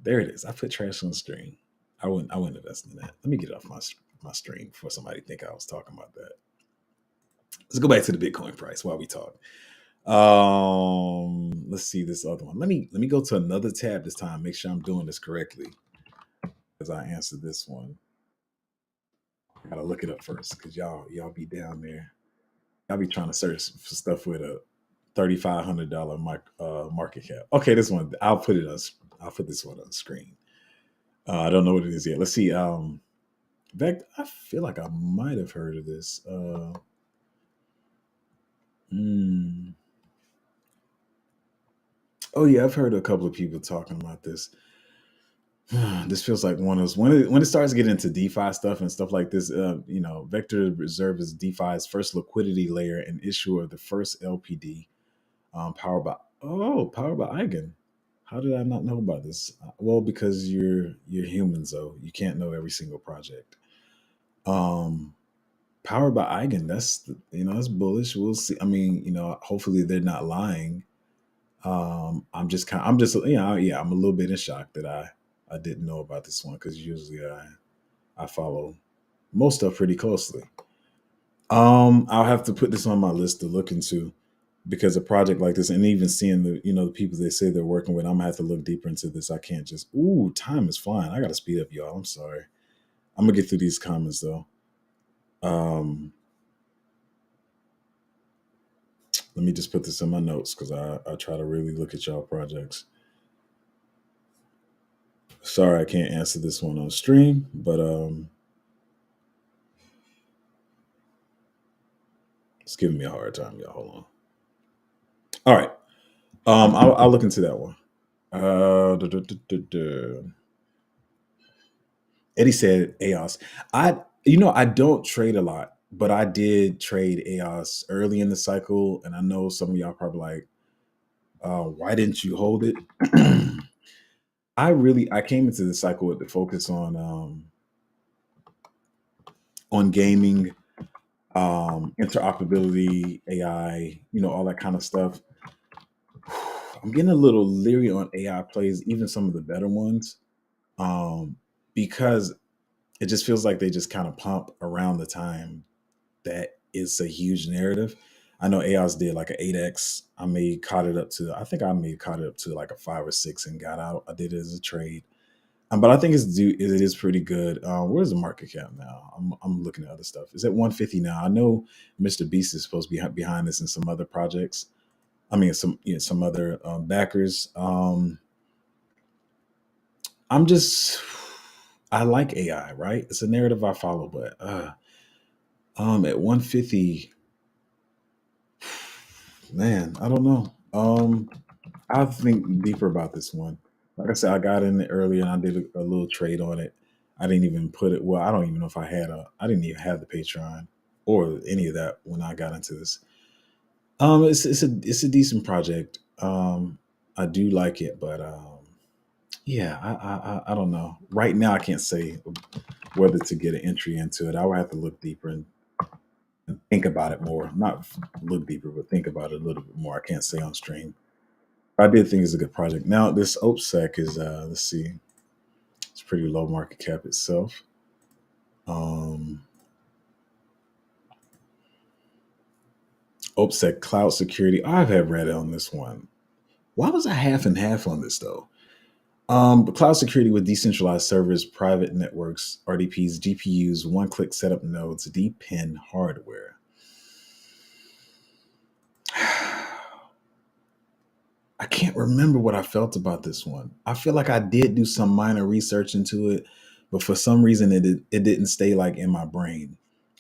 There it is. I put trash on the screen. I wouldn't invest in that. Let me get it off my stream before somebody think I was talking about that. Let's go back to the Bitcoin price while we talk. Let's see this other one. Let me go to another tab this time. Make sure I'm doing this correctly as I answer this one. I gotta look it up first because y'all be down there. Y'all be trying to search for stuff with a $3,500 market cap. Okay, this one I'll put this one on the screen. I don't know what it is yet. Let's see. I feel like I might have heard of this. Hmm. Oh yeah, I've heard a couple of people talking about this. This feels like one of those when it starts getting into DeFi stuff and stuff like this. Vector Reserve is DeFi's first liquidity layer and issuer of the first LPD, powered by Eigen. How did I not know about this? Well, because you're humans, though. You can't know every single project. Um, Powered by Eigen. That's bullish. We'll see. I mean, hopefully they're not lying. I'm just yeah, I'm a little bit in shock that I didn't know about this one because usually I follow most stuff pretty closely. I'll have to put this on my list to look into because a project like this, and even seeing the people they say they're working with, I'm gonna have to look deeper into this. I can't just time is flying. I gotta speed up, y'all. I'm sorry. I'm gonna get through these comments though. Um, Let me just put this in my notes because I try to really look at y'all projects. Sorry, I can't answer this one on stream, but it's giving me a hard time, y'all. Hold on. All right. I'll look into that one. Duh, duh, duh, duh, duh. Eddie said EOS. I don't trade a lot, but I did trade EOS early in the cycle, and I know some of y'all probably like, why didn't you hold it? I came into the cycle with the focus on gaming, interoperability, AI, all that kind of stuff. I'm getting a little leery on AI plays, even some of the better ones, because it just feels like they just kind of pump around the time that is a huge narrative. I know AOS did like an 8x. I think I may caught it up to like a 5 or 6 and got out. I did it as a trade. But I think it is pretty good. Where's the market cap now? I'm looking at other stuff. It's at 150 now. I know Mr. Beast is supposed to be behind this in some other projects. I mean, some other backers. I'm just I like AI, right? It's a narrative I follow, but at 150, man, I don't know. I'll think deeper about this one. Like I said, I got in it earlier and I did a little trade on it. I didn't even put it. Well, I don't even know if I didn't even have the Patreon or any of that when I got into this. It's a decent project. I do like it, but yeah, I don't know. Right now, I can't say whether to get an entry into it. I would have to look deeper and think about it more. Not look deeper, but think about it a little bit more. I can't say on stream. I did think it's a good project. Now this OPSEC is let's see, it's pretty low market cap itself. Um, OPSEC cloud security. I've had Reddit on this one. Why was I half and half on this though? But cloud security with decentralized servers, private networks, RDPs, GPUs, one-click setup nodes, depend hardware. I can't remember what I felt about this one. I feel like I did do some minor research into it, but for some reason it didn't stay like in my brain.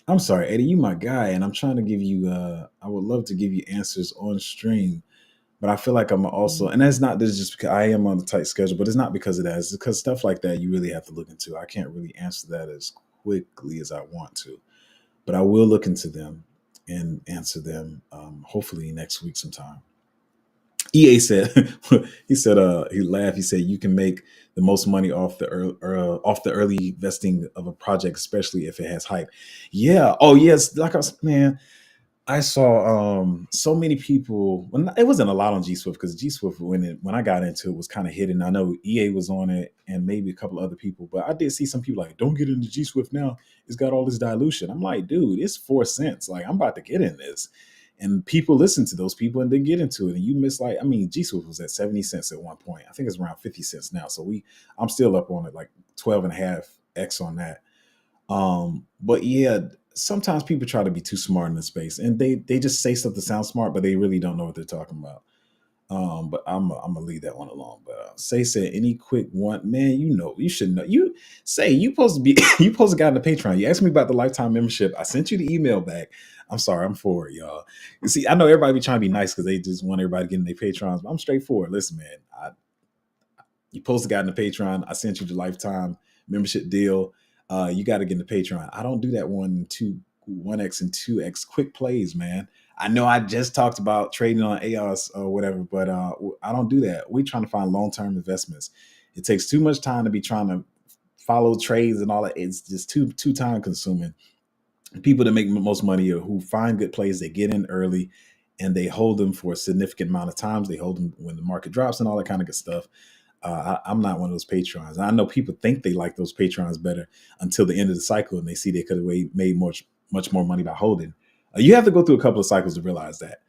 I'm sorry, Eddie, you my guy, and I'm trying to give you. I would love to give you answers on stream, but I feel like I'm also, and that's not this is just because I am on a tight schedule, but it's not because of that. It's because stuff like that you really have to look into. I can't really answer that as quickly as I want to, but I will look into them and answer them hopefully next week sometime. EA said he said he laughed. He said you can make the most money off the early vesting of a project, especially if it has hype. Yeah. Oh yes. Like I was, man. I saw so many people. When it wasn't a lot on G Swift because G Swift when I got into it was kind of hidden. I know EA was on it and maybe a couple other people, but I did see some people like, "Don't get into G Swift now. It's got all this dilution." I'm like, dude, it's 4 cents. Like I'm about to get in this, and people listen to those people and they get into it, and you miss like I mean, G Swift was at 70 cents at one point. I think it's around 50 cents now. So I'm still up on it like 12 and a half x on that. But yeah, sometimes people try to be too smart in the space, and they just say stuff that sounds smart, but they really don't know what they're talking about. But I'm gonna leave that one alone. But say said any quick one, man. You know, you should know. You say you supposed to be you supposed to got in the Patreon. You asked me about the lifetime membership. I sent you the email back. I'm sorry, I'm forward, y'all. You see, I know everybody be trying to be nice because they just want everybody to get in their Patrons. But I'm straightforward. Listen, man, you supposed to got in the Patreon. I sent you the lifetime membership deal. You got to get in the Patreon. I don't do that 1x and 2x quick plays, man. I know I just talked about trading on AOS or whatever, but I don't do that. We're trying to find long-term investments. It takes too much time to be trying to follow trades and all that. It's just too time consuming. People that make most money are who find good plays, they get in early and they hold them for a significant amount of times. They hold them when the market drops and all that kind of good stuff. I'm not one of those patrons. I know people think they like those patrons better until the end of the cycle, and they see they could have made much more money by holding. You have to go through a couple of cycles to realize that.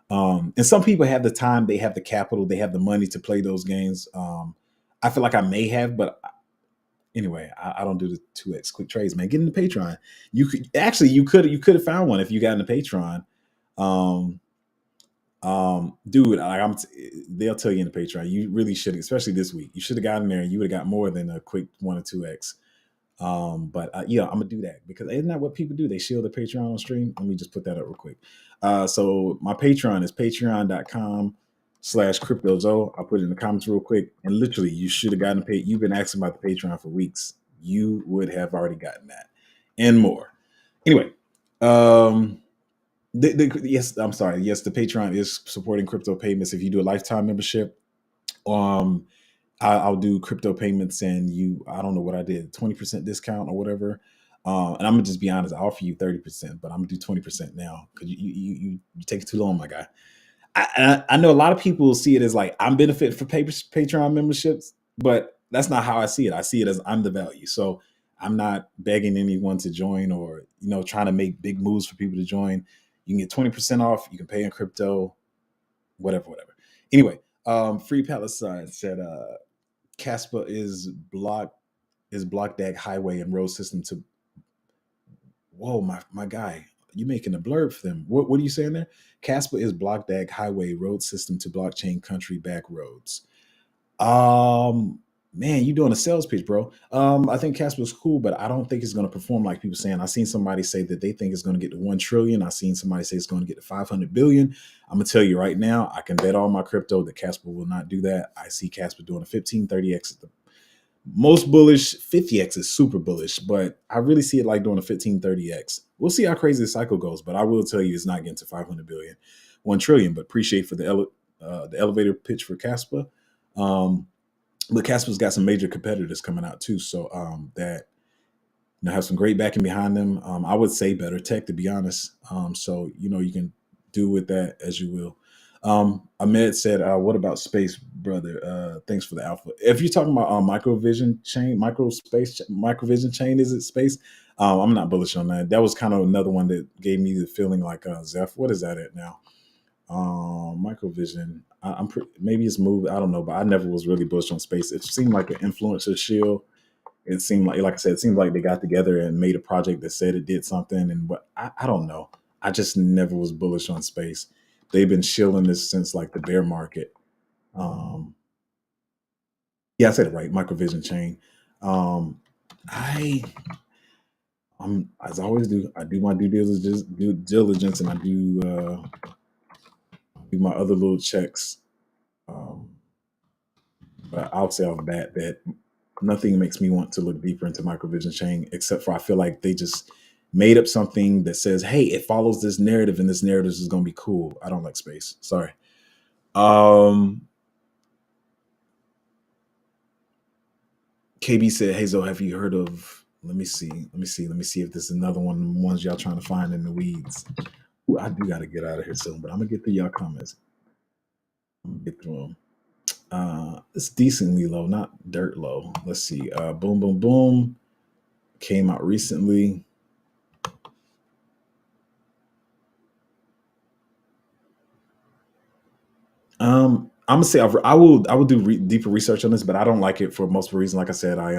And some people have the time, they have the capital, they have the money to play those games. I feel like I may have, but anyway, I don't do the 2x quick trades, man. Get in the Patreon. You could have found one if you got in the Patreon. Um, dude, they'll tell you in the Patreon. You really should, especially this week. You should have gotten there. You would have got more than a quick 1 or 2x. But yeah, I'm gonna do that because isn't that what people do? They shield the Patreon on stream. Let me just put that up real quick. So my Patreon is patreon.com/cryptozo. I'll put it in the comments real quick. And literally, you should have gotten paid. You've been asking about the Patreon for weeks. You would have already gotten that and more. Anyway, yes, I'm sorry. Yes, the Patreon is supporting crypto payments. If you do a lifetime membership, um, I'll do crypto payments, and I don't know what I did, 20% discount or whatever. And I'm gonna just be honest. I offer you 30%, but I'm gonna do 20% now because you take it too long, my guy. I know a lot of people see it as like I'm benefit for Patreon memberships, but that's not how I see it. I see it as I'm the value. So I'm not begging anyone to join or trying to make big moves for people to join. You can get 20% off. You can pay in crypto, whatever. Anyway, Free Palestine said Casper is Blockdag highway and road system to. Whoa, my guy, you making a blurb for them. What are you saying there? Casper is Blockdag highway road system to blockchain country back roads. Man, you doing a sales pitch, bro. I think Casper's cool, but I don't think it's going to perform like people saying. I seen somebody say that they think it's going to get to 1 trillion. I seen somebody say it's going to get to 500 billion. I'm gonna tell you right now, I can bet all my crypto that Casper will not do that. I see Casper doing a 15, 30x Most bullish, 50x is super bullish, but I really see it like doing a 1530x. We'll see how crazy the cycle goes, but I will tell you it's not getting to 500 billion, 1 trillion. But appreciate for the elevator pitch for Caspa. Um, but Caspa's got some major competitors coming out too, so that have some great backing behind them. I would say better tech, to be honest. So you can do with that as you will. Ahmed said, "What about space, brother? Thanks for the alpha. If you're talking about microvision chain, microvision chain, is it space? I'm not bullish on that. That was kind of another one that gave me the feeling like Zeph. What is that at now? Microvision. Maybe it's moved. I don't know, but I never was really bullish on space. It seemed like an influencer shield. It seemed like I said, it seemed like they got together and made a project that said it did something. And what I don't know. I just never was bullish on space. They've been shilling this since like the bear market. Um, yeah, I said it right. Microvision chain. Um, I as I always do. I do my due diligence, and I do my other little checks. Um, but I'll say off the bat that nothing makes me want to look deeper into microvision chain, except for I feel like they just made up something that says, "Hey, it follows this narrative, and this narrative is going to be cool." I don't like space. Sorry. Um, KB said, "Hey, Zo, have you heard of?" Let me see. Let me see if there's another one of the ones y'all trying to find in the weeds. Ooh, I do got to get out of here soon, but I'm gonna get through y'all comments. I'm gonna get through them. It's decently low, not dirt low. Let's see. Boom, boom, boom. Came out recently. I'm gonna say I will do deeper research on this, but I don't like it for multiple reasons. Like I said, I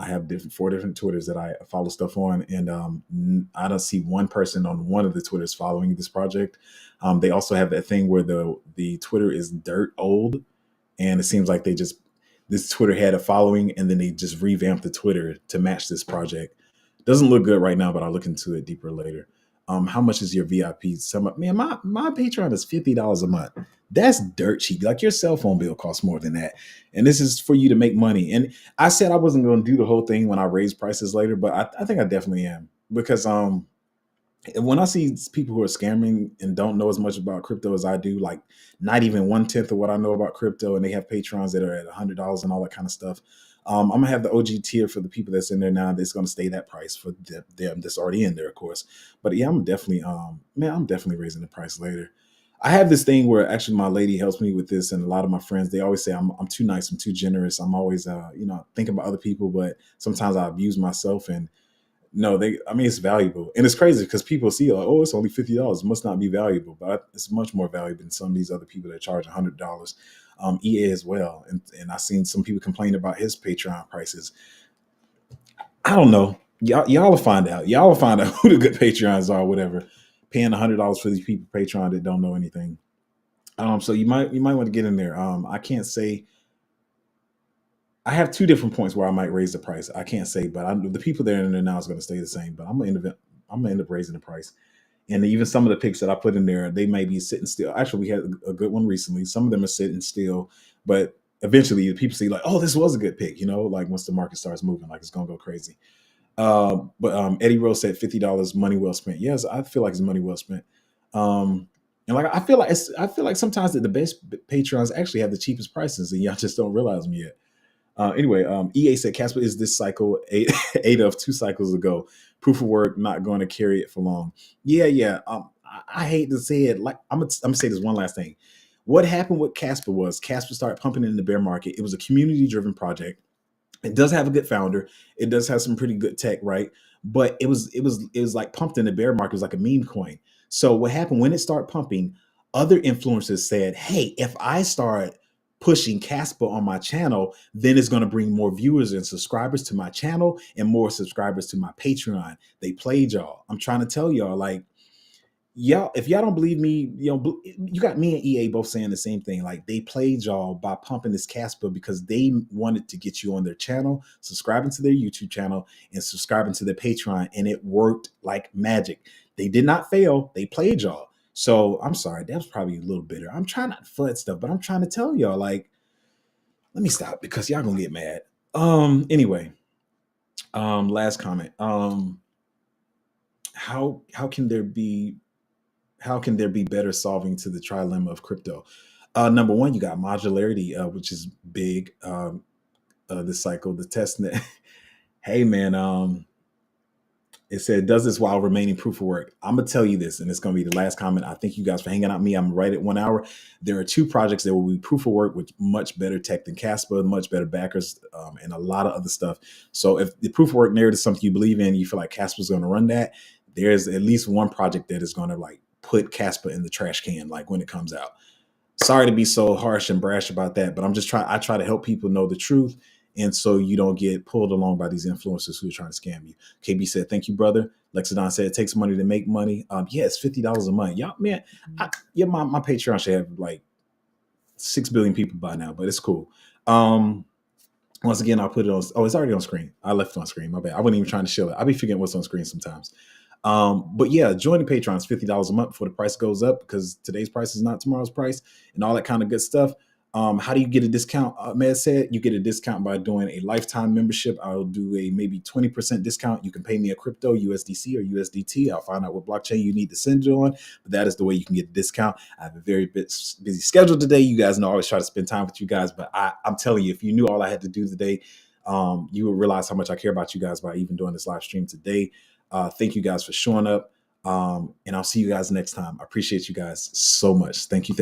have different 4 different Twitters that I follow stuff on, and I don't see one person on one of the Twitters following this project. They also have that thing where the Twitter is dirt old, and it seems like they just this Twitter had a following, and then they just revamped the Twitter to match this project. Doesn't look good right now, but I'll look into it deeper later. How much is your VIP? Man, my Patreon is $50 a month. That's dirt cheap. Like your cell phone bill costs more than that, and this is for you to make money. And I said I wasn't going to do the whole thing when I raise prices later, but I think I definitely am because when I see people who are scamming and don't know as much about crypto as I do, like not even 1/10 of what I know about crypto, and they have patrons that are at $100 and all that kind of stuff. I'm gonna have the OG tier for the people that's in there now. That's gonna stay that price for them that's already in there, of course. But yeah, I'm definitely raising the price later. I have this thing where actually my lady helps me with this, and a lot of my friends they always say I'm too nice, I'm too generous, I'm always thinking about other people, but sometimes I abuse myself and no, I mean, it's valuable. And it's crazy because people see, like, oh, it's only $50. It must not be valuable. But it's much more valuable than some of these other people that charge $100. EA as well. And I've seen some people complain about his Patreon prices. I don't know. Y'all will find out. Y'all will find out who the good Patreons are, whatever. Paying $100 for these people Patreon that don't know anything. So you might want to get in there. I can't say I have 2 different points where I might raise the price. I can't say, but the people that are in there now is going to stay the same. But I'm gonna end up raising the price. And even some of the picks that I put in there, they may be sitting still. Actually, we had a good one recently. Some of them are sitting still, but eventually the people see like, oh, this was a good pick. Like once the market starts moving, like it's gonna go crazy. But Eddie Rose said $50, money well spent. Yes, I feel like it's money well spent. And like I feel like sometimes that the best Patreons actually have the cheapest prices, and y'all just don't realize them yet. Anyway, EA said Casper is this cycle eight, eight of 2 cycles ago. Proof of work, not going to carry it for long. Yeah, yeah. I hate to say it. Like I'm gonna say this one last thing. What happened with Casper was Casper started pumping in the bear market. It was a community driven project. It does have a good founder. It does have some pretty good tech, right? But it was like pumped in the bear market. It was like a meme coin. So what happened when it started pumping? Other influencers said, "Hey, if I start pushing Casper on my channel, then it's going to bring more viewers and subscribers to my channel and more subscribers to my Patreon." They played y'all. I'm trying to tell y'all, like y'all, if y'all don't believe me, you got me and EA both saying the same thing. Like they played y'all by pumping this Casper because they wanted to get you on their channel, subscribing to their YouTube channel, and subscribing to their Patreon, and it worked like magic. They did not fail. They played y'all. So I'm sorry, that was probably a little bitter. I'm trying not to flood stuff, but I'm trying to tell y'all, like, let me stop because y'all gonna get mad. Anyway, last comment. How can there be better solving to the trilemma of crypto? Number one, you got modularity, which is big. This cycle, the testnet. Hey man, it said, does this while remaining proof of work. I'm gonna tell you this, and it's gonna be the last comment. I thank you guys for hanging out with me. I'm right at 1 hour. There are two projects that will be proof of work with much better tech than Casper, much better backers, and a lot of other stuff. So if the proof of work narrative is something you believe in, you feel like Casper's gonna run that, there's at least one project that is gonna like put Casper in the trash can, like when it comes out. Sorry to be so harsh and brash about that, but I try to help people know the truth. And so you don't get pulled along by these influencers who are trying to scam you. KB said, thank you, brother. Lexodon said, it takes money to make money. Yeah, it's $50 a month. Y'all, man, my Patreon should have like 6 billion people by now, but it's cool. Once again, I'll put it on. Oh, it's already on screen. I left it on screen. My bad. I wasn't even trying to show it. I'll be forgetting what's on screen sometimes. But yeah, join the Patreon. It's $50 a month before the price goes up, because today's price is not tomorrow's price, and all that kind of good stuff. How do you get a discount? Matt said you get a discount by doing a lifetime membership. I'll do a maybe 20% discount. You can pay me a crypto, USDC or USDT. I'll find out what blockchain you need to send it on, but that is the way you can get a discount. I have a very busy schedule today. You guys know I always try to spend time with you guys, but I'm telling you, if you knew all I had to do today, you would realize how much I care about you guys by even doing this live stream today. Thank you guys for showing up. And I'll see you guys next time. I appreciate you guys so much. Thank you.